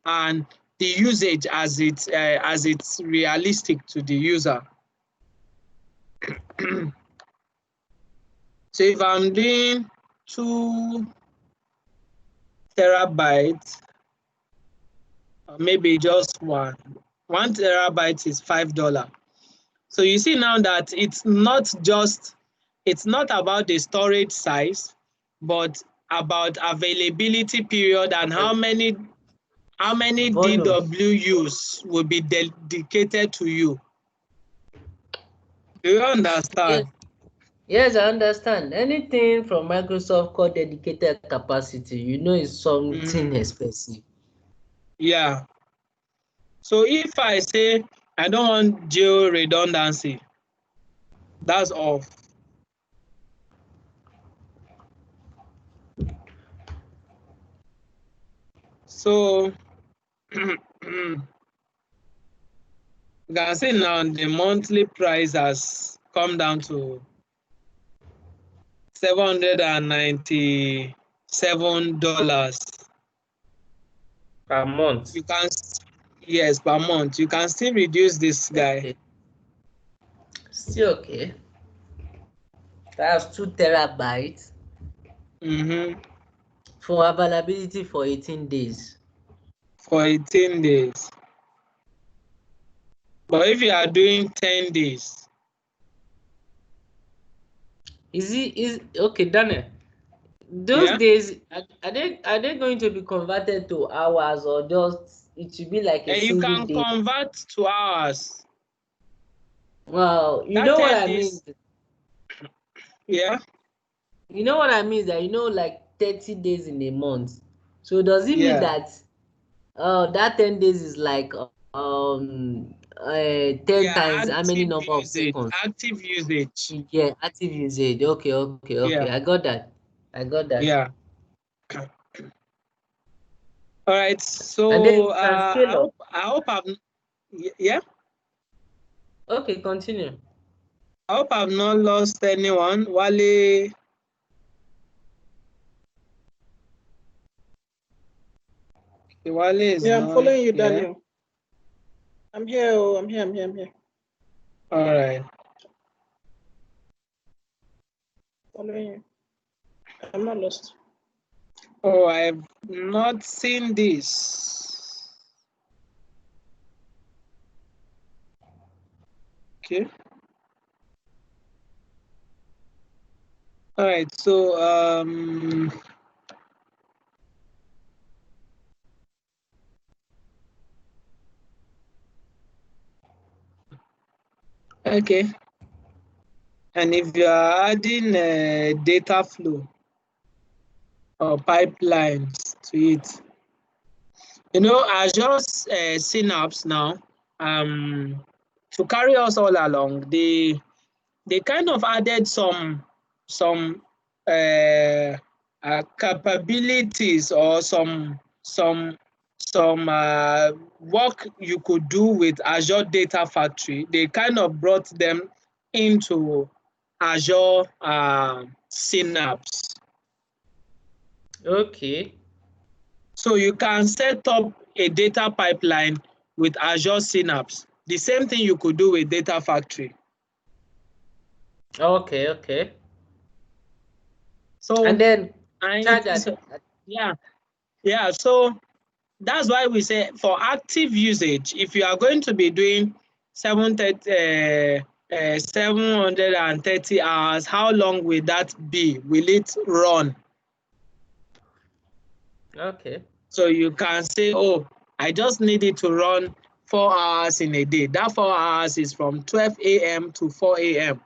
and the usage as it's realistic to the user. So if I'm doing 2 terabytes, or maybe just 1 terabyte is $5. So you see now that it's not about the storage size, but about availability period and how many DWUs will be dedicated to you. Do you understand? Yes, I understand. Anything from Microsoft called dedicated capacity, you know, is something expensive. Yeah. So if I say I don't want geo redundancy, that's off. So you can see now the monthly price has come down to $797 Per month. You can, yes, per month. You can still reduce this guy. Okay. Still okay. That's 2 terabytes. For availability for 18 days. For 18 days. But if you are doing 10 days. Is okay, Daniel? Those days are they going to be converted to hours, or just it should be like a single day? You can convert to hours. Well, you know what I mean. Yeah. You know what I mean, that like 30 days in a month. So does it mean that that 10 days is like 10 times how many number of seconds? Active usage. Yeah, active usage. Okay. Yeah. I got that. Yeah. All right. So I hope I've Okay, continue. I hope I've not lost anyone. Wale. Wale is I'm following you, Daniel. I'm here. I'm here. All right. Following you. I'm not lost. Oh, I have not seen this. Okay. All right. So okay. And if you are adding data flow or pipelines to it, Azure Synapse now, to carry us all along, they kind of added some capabilities or some work you could do with Azure Data Factory. They kind of brought them into Azure Synapse. Okay. So you can set up a data pipeline with Azure Synapse. The same thing you could do with Data Factory. Okay. So and then yeah. So that's why we say for active usage, if you are going to be doing 730 hours, how long will that be? Will it run? Okay. So you can say, oh, I just need it to run 4 hours in a day. That 4 hours is from 12 a.m. to 4 a.m.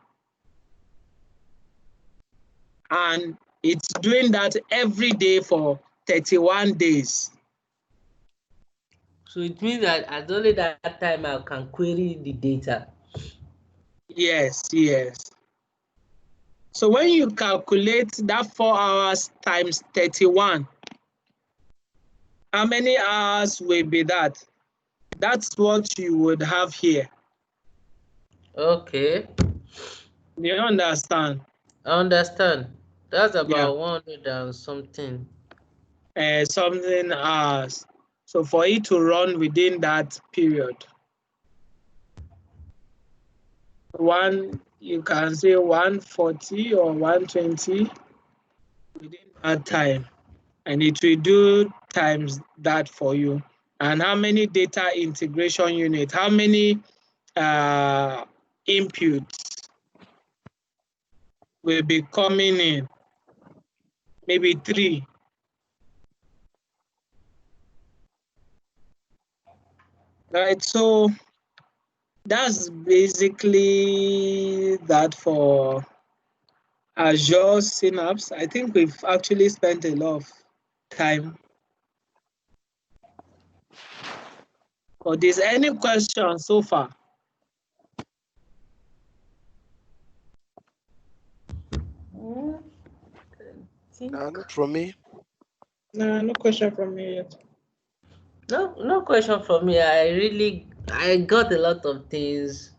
And it's doing that every day for 31 days. So it means that at only that time I can query the data. Yes, yes. So when you calculate that 4 hours times 31, how many hours will be that? That's what you would have here. Okay. You understand? I understand. That's about Yeah. 100 and something. Something hours. So for it to run within that period, you can say 140 or 120 within that time, and it will do times that for you. And how many data integration units, how many inputs will be coming in? Maybe 3. Right, so that's basically that for Azure Synapse. I think we've actually spent a lot of time. Or there's any questions so far? Not from me. No question from me yet. No question from me. I got a lot of things.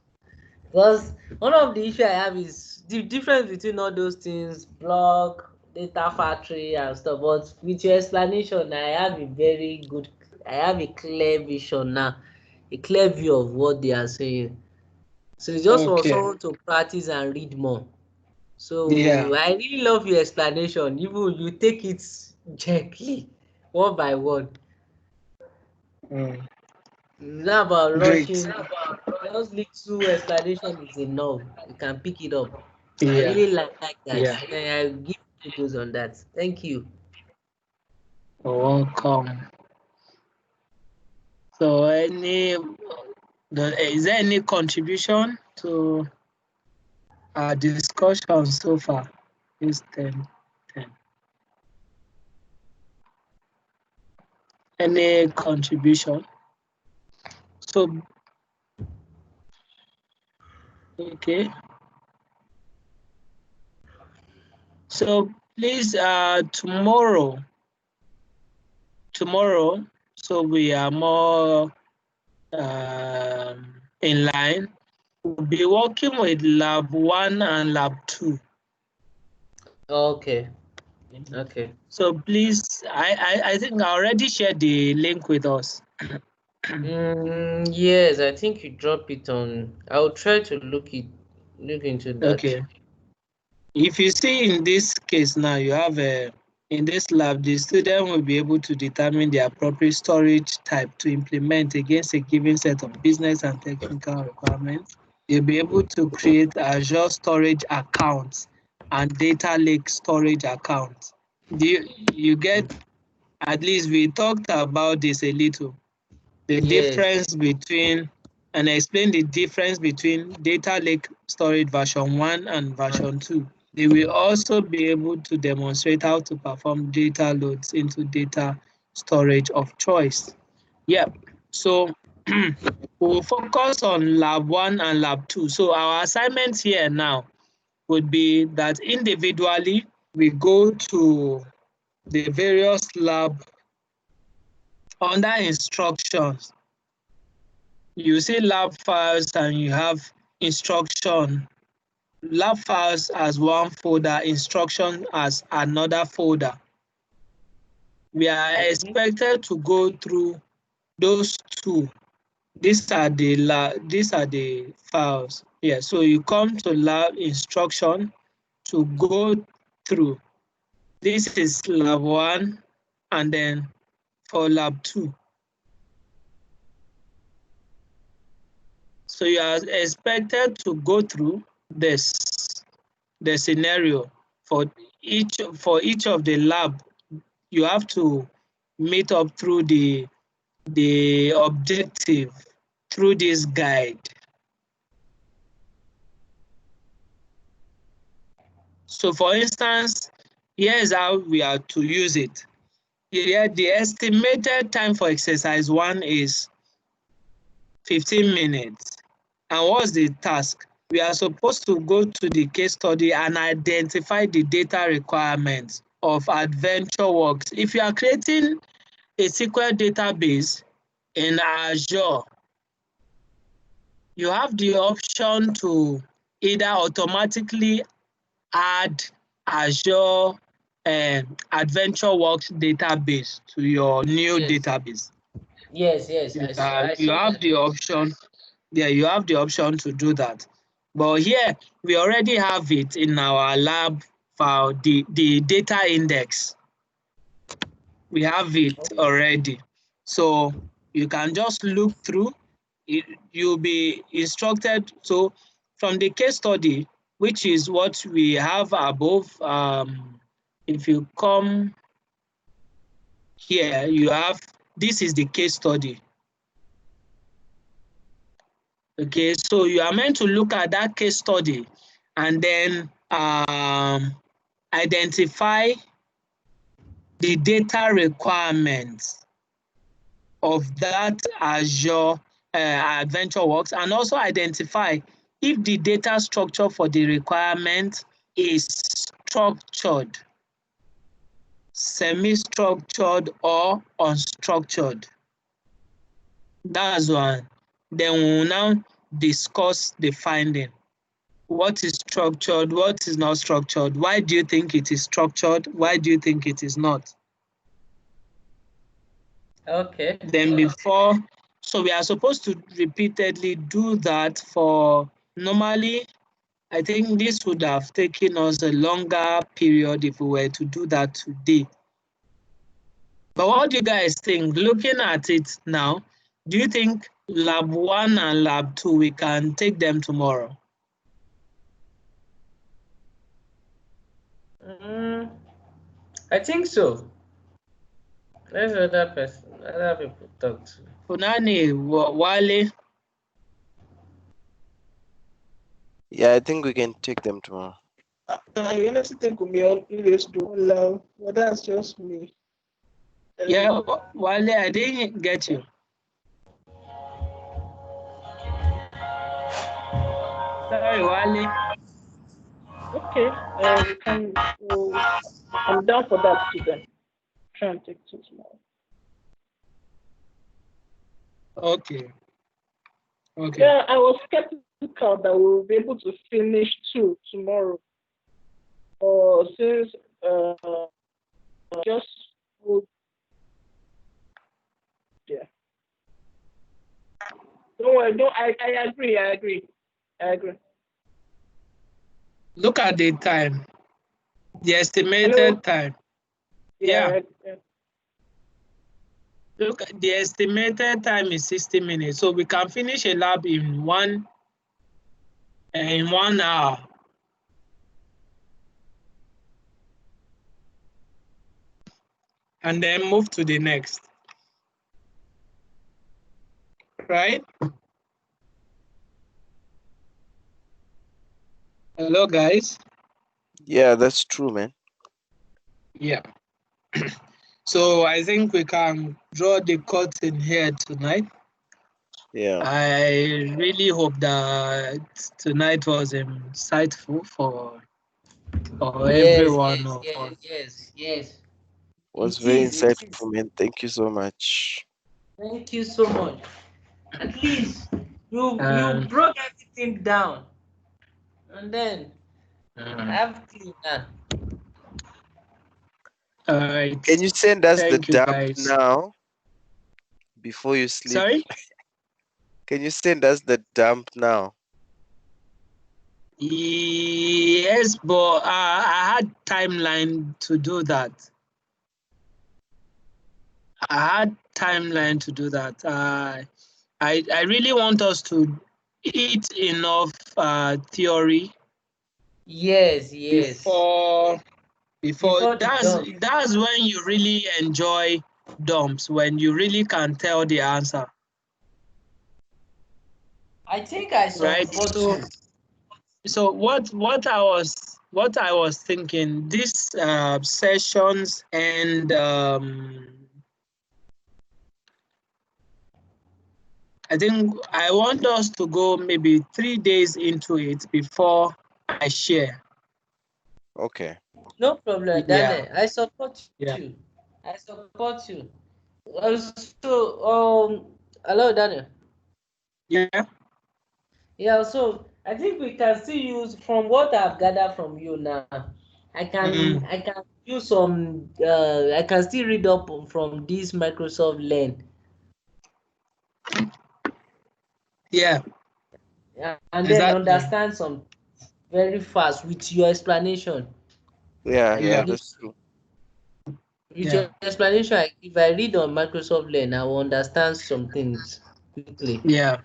Because one of the issue I have is the difference between all those things, block, data factory and stuff. But with your explanation, I have a clear vision now, a clear view of what they are saying. So it's just for Okay. someone to practice and read more. Yeah. So I really love your explanation. Even you take it gently, one by one. Mm. Not about Great. rushing. Just little explanation is enough. You can pick it up. I Yeah. really like that. Yeah. I give kudos on that. Thank you. You're welcome. So is there any contribution to our discussion so far? It's 10. Any contribution? So, okay. So please, tomorrow, so we are more in line. We'll be working with lab 1 and lab 2. Okay. Okay. So please, I think I already shared the link with us. Yes, I think you drop it on. I'll try to look into that. Okay. If you see in this case now, you have in this lab, the student will be able to determine the appropriate storage type to implement against a given set of business and technical requirements. You'll be able to create Azure storage accounts and data lake storage accounts. You get, at least we talked about this a little, the Yes. difference between, and explain the difference between data lake storage version 1 and version 2. They will also be able to demonstrate how to perform data loads into data storage of choice. Yep. So we'll focus on lab 1 and lab 2. So our assignments here now would be that individually we go to the various lab under instructions. You see lab files and you have instruction. Lab files as one folder, instruction as another folder. We are expected to go through those two. These are the files. Yeah, so you come to lab instruction to go through. This is lab 1, and then for lab 2. So you are expected to go through the scenario for each of the lab. You have to meet up through the objective through this guide. So for instance, here's how we are to use it. Here, the estimated time for exercise 1 is 15 minutes. And what's the task? We are supposed to go to the case study and identify the data requirements of AdventureWorks. If you are creating a SQL database in Azure, you have the option to either automatically add Azure AdventureWorks database to your new database. Yes, You have the option. Yeah, you have the option to do that. But here we already have it in our lab file, the data index. We have it already. So you can just look through it. You'll be instructed. So from the case study, which is what we have above, if you come here, you have, this is the case study. Okay, so you are meant to look at that case study and then identify the data requirements of that Azure AdventureWorks, and also identify if the data structure for the requirement is structured, semi-structured, or unstructured. That's one. Then we will now discuss the finding. What is structured? What is not structured? Why do you think it is structured? Why do you think it is not? Okay. Then before, so we are supposed to repeatedly do that for, normally, I think this would have taken us a longer period if we were to do that today. But what do you guys think? Looking at it now, do you think lab 1 and lab 2, we can take them tomorrow? I think so. Let's other people talk to. Funani, Wale? Yeah, I think we can take them tomorrow. I honestly think we always do love, but that's just me. Yeah, Wale, I didn't get you. Sorry, Wale. Okay, I'm down for that too then. Try and take two tomorrow. Okay. Okay. Yeah, I was skeptical that we'll be able to finish 2 tomorrow. Since just yeah. Don't worry, I agree. Look at the time. The estimated time. Yeah. Look, the estimated time is 60 minutes. So we can finish a lab in 1 hour. And then move to the next. Right? Hello, guys. Yeah, that's true, man. Yeah. So I think we can draw the curtain here tonight. Yeah. I really hope that tonight was insightful for everyone of us. Yes. It was very insightful, man. Thank you so much. Thank you so much. At least you broke everything down, and then have clean now. All right. Can you send us the Thank you, dump guys. now before you sleep? Sorry? Can you send us the dump now? Yes, but I had timeline to do that. I really want us to eat enough theory. Yes. Before that's when you really enjoy dumps when you really can tell the answer? I think I Right. support you. So what I was thinking, these sessions and I think I want us to go maybe 3 days into it before I share. Okay. No problem, Daniel. I support you. I support you. Hello, Daniel. Yeah. Yeah, so I think we can still use from what I've gathered from you now. I can use some. I can still read up from this Microsoft Learn. Yeah. And then understand some very fast with your explanation. Yeah, that's true. With your explanation, if I read on Microsoft Learn, I will understand some things quickly. Yeah.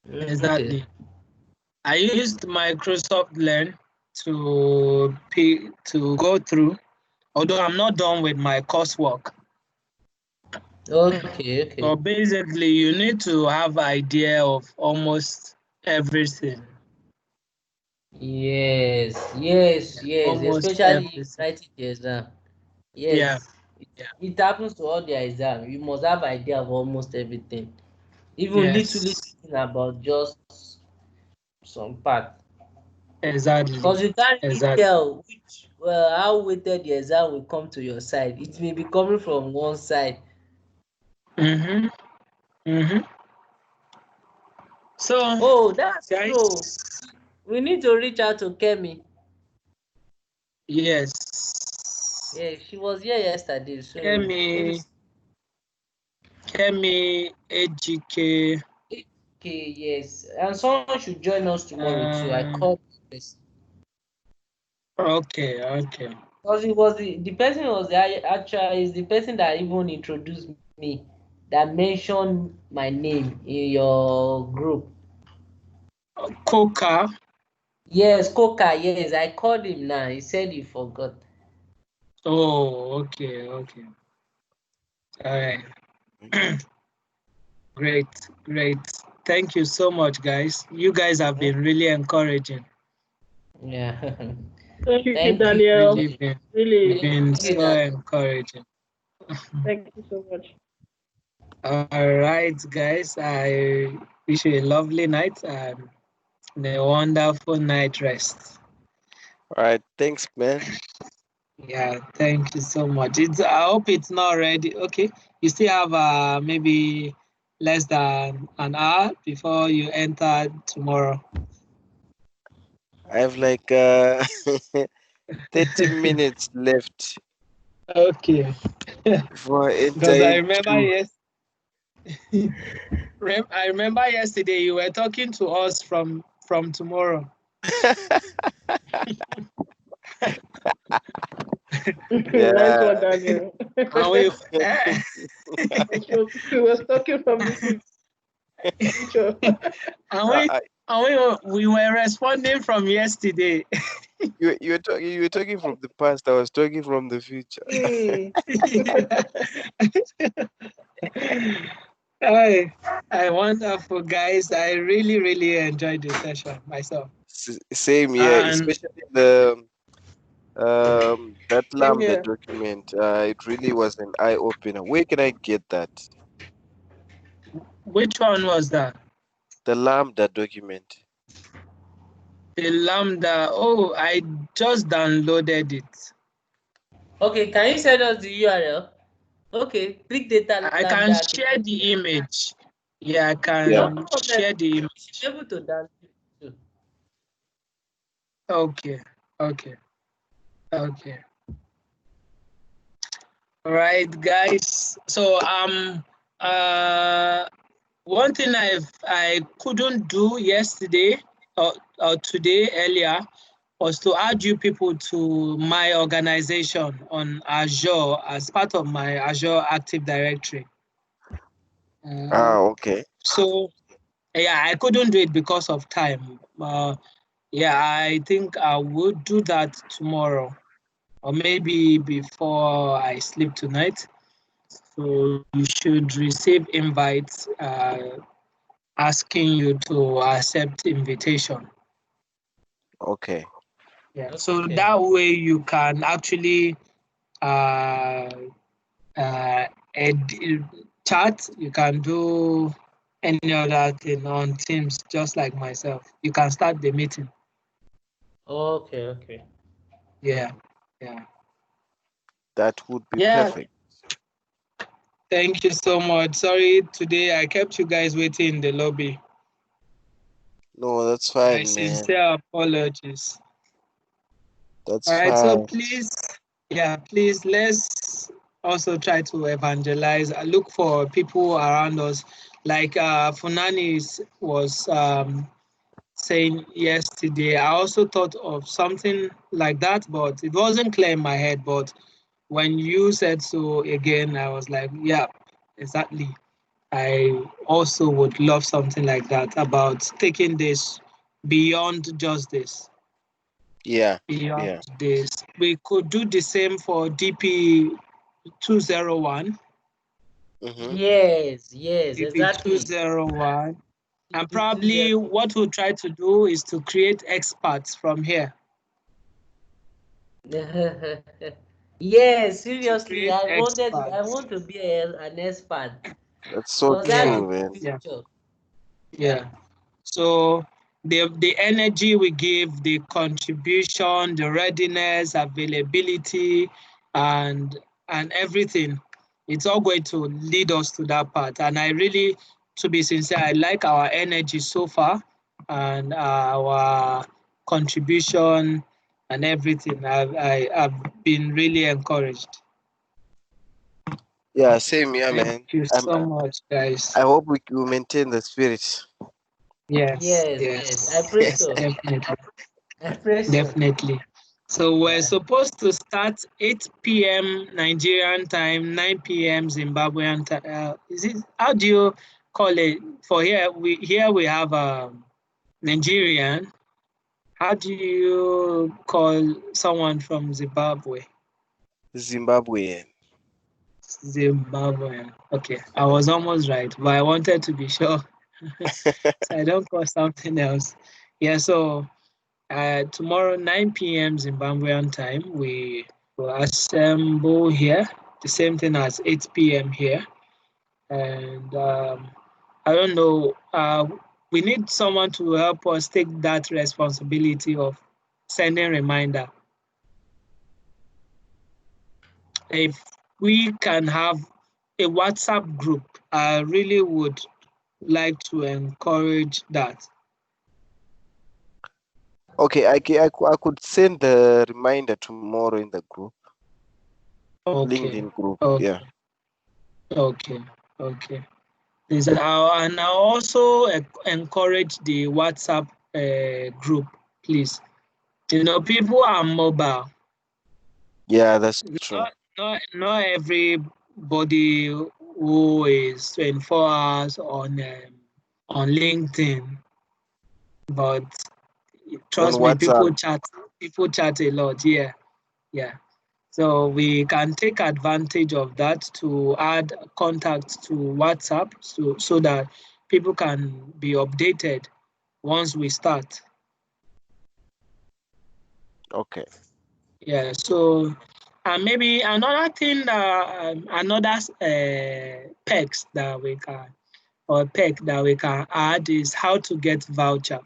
Exactly. I used Microsoft Learn to go through, although I'm not done with my coursework. Okay. But basically, you need to have idea of almost everything. Yes. Almost Especially writing the exam. Yes. Yeah. It happens to all the exam. You must have idea of almost everything. Even little thing about just some part. Exactly. Because you can't really tell how weighted the exam will come to your side. It may be coming from one side. So that's true. We need to reach out to Kemi. Yes. Yeah, she was here yesterday. So Kemi AGK. Okay, yes. And someone should join us tomorrow too. I called this. Okay. Because it was the person was actually is the person that even introduced me, that mentioned my name in your group. Coca. Yes, Coca. Yes, I called him now. He said he forgot. Oh, okay. All right. Great. Thank you so much, guys. You guys have been really encouraging. Yeah. Thank you, Daniel. Really been so encouraging. Thank you so much. All right, guys. I wish you a lovely night and a wonderful night rest. All right. Thanks, man. Yeah, thank you so much. I hope it's not ready. Okay, you still have maybe less than an hour before you enter tomorrow. I have like 30 minutes left. Okay. For Because I remember yesterday you were talking to us from tomorrow. Yeah. Nice one, Daniel. We were talking from the future. We were responding from yesterday. You were talking from the past. I was talking from the future. Hi, wonderful guys. I really enjoyed the session myself. Same here, especially the that Lambda document. It really was an eye opener. Where can I get that? Which one was that? The Lambda document. The Lambda. Oh, I just downloaded it. Okay, can you send us the URL? Okay, big data. I can share the image. Yeah, I can share the image. Be able to download it too. Okay. All right, guys. So one thing I couldn't do yesterday or today earlier was to add you people to my organization on Azure as part of my Azure Active Directory. Okay. So yeah, I couldn't do it because of time. Yeah, I think I will do that tomorrow or maybe before I sleep tonight. So you should receive invites asking you to accept invitation. Okay. Yeah. So that way you can actually chat. You can do any other thing on Teams, just like myself. You can start the meeting. Okay. Yeah. That would be Yeah. perfect. Thank you so much. Sorry, today I kept you guys waiting in the lobby. No, that's My fine, man. sincere apologies. That's All right, fine. so please, let's also try to evangelize. Look for people around us. Like Funani was saying yesterday, I also thought of something like that, but it wasn't clear in my head. But when you said so again, I was like, yeah, exactly. I also would love something like that about taking this beyond just this. Yeah. Beyond this, we could do the same for DP 201. Mm-hmm. Yes, DP exactly. 201. And probably what we'll try to do is to create experts from here. Yes, seriously, I Experts. want to be an expert. That's so Because that's true, the man. future. Yeah. So the energy we give, the contribution, the readiness, availability, and everything, it's all going to lead us to that part. And I really, to be sincere, I like our energy so far and our contribution and everything. I've been really encouraged. Yeah, same here, man. Thank you so much, guys. I hope we will maintain the spirit. Yes. I pray so. Definitely. I pray so. Definitely. So we're supposed to start 8 p.m. Nigerian time, 9 p.m. Zimbabwean time. Is it? How do you call it? For here, we have Nigerian. How do you call someone from Zimbabwe? Zimbabwean. Zimbabwean. Okay, I was almost right, but I wanted to be sure, so I don't call something else. Yeah. So tomorrow, 9 p.m. Zimbabwean time, we will assemble here, the same thing as 8 p.m. here. And I don't know, we need someone to help us take that responsibility of sending reminder. If we can have a WhatsApp group, I really would like to encourage that. Okay, I could send the reminder tomorrow in the group. Okay. LinkedIn group. Okay. Yeah. Okay. And I also encourage the WhatsApp group, please. You know, people are mobile. Yeah, that's true. Not everybody who is 24 hours on LinkedIn, but On trust me, WhatsApp. people chat a lot. Yeah. So we can take advantage of that to add contacts to WhatsApp so that people can be updated once we start. Okay. Yeah, so and maybe another thing another perks that we can or perk that we can add is how to get voucher.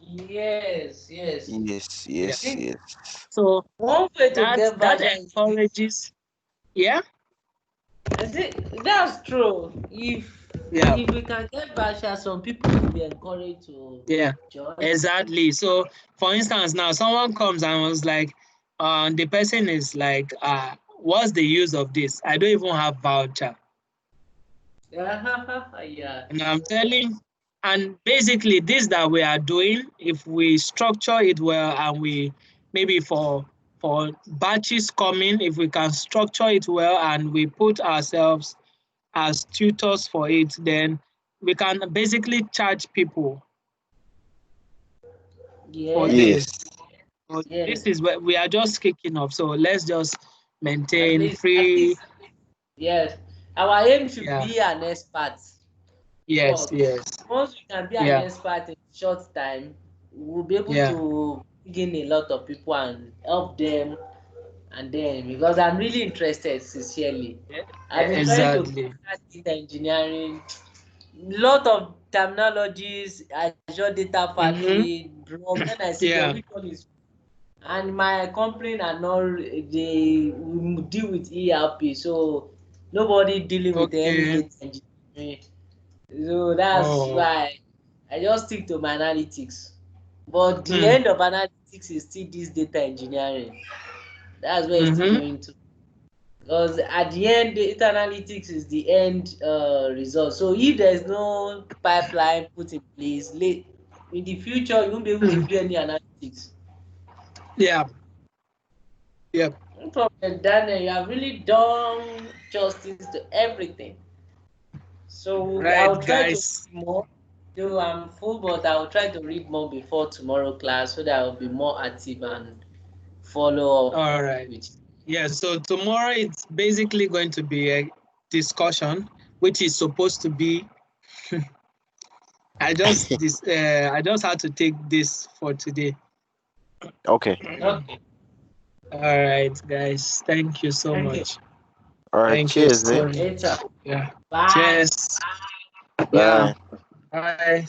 Yes. Yeah. Yes. So One way to get that voucher is encourages. Yeah. that's true. If Yeah. we can get voucher, some people will be encouraged to Yeah, join. exactly. So, for instance, now someone comes and was like, the person is like, what's the use of this? I don't even have voucher. Yeah. And I'm telling, and basically, this that we are doing, if we structure it well and we maybe for batches coming, if we can structure it well and we put ourselves as tutors for it, then we can basically charge people for Yes. this. Yes. This is where we are just kicking off. So let's just At maintain least, at free. least Yes, our aim should be an expert. Yes, But yes. once we can be an expert in short time, we'll be able to bring in a lot of people and help them. And then, because I'm really interested, sincerely, I've been trying to get data engineering, lot of terminologies, Azure Data Factory, bro. Then I see them, which one is, and my company are not, they deal with ERP, so nobody dealing with any data engineering. So that's why I just stick to my analytics. But the end of analytics is still this data engineering. That's where it's still going to. Because at the end, data analytics is the end result. So if there's no pipeline put in place, in the future, you won't be able to do any analytics. Yep. No problem, Daniel. You have really done justice to everything. So I'll try to read more. Though I'm full, but I'll try to read more before tomorrow class so that I'll be more active and follow up. All right. Yeah, so tomorrow it's basically going to be a discussion, which is supposed to be I just had to take this for today. Okay. All right, guys. Thank you so much. All right. Thank cheers. you so much. Yeah. Bye. Cheers. Bye. Yeah. Bye.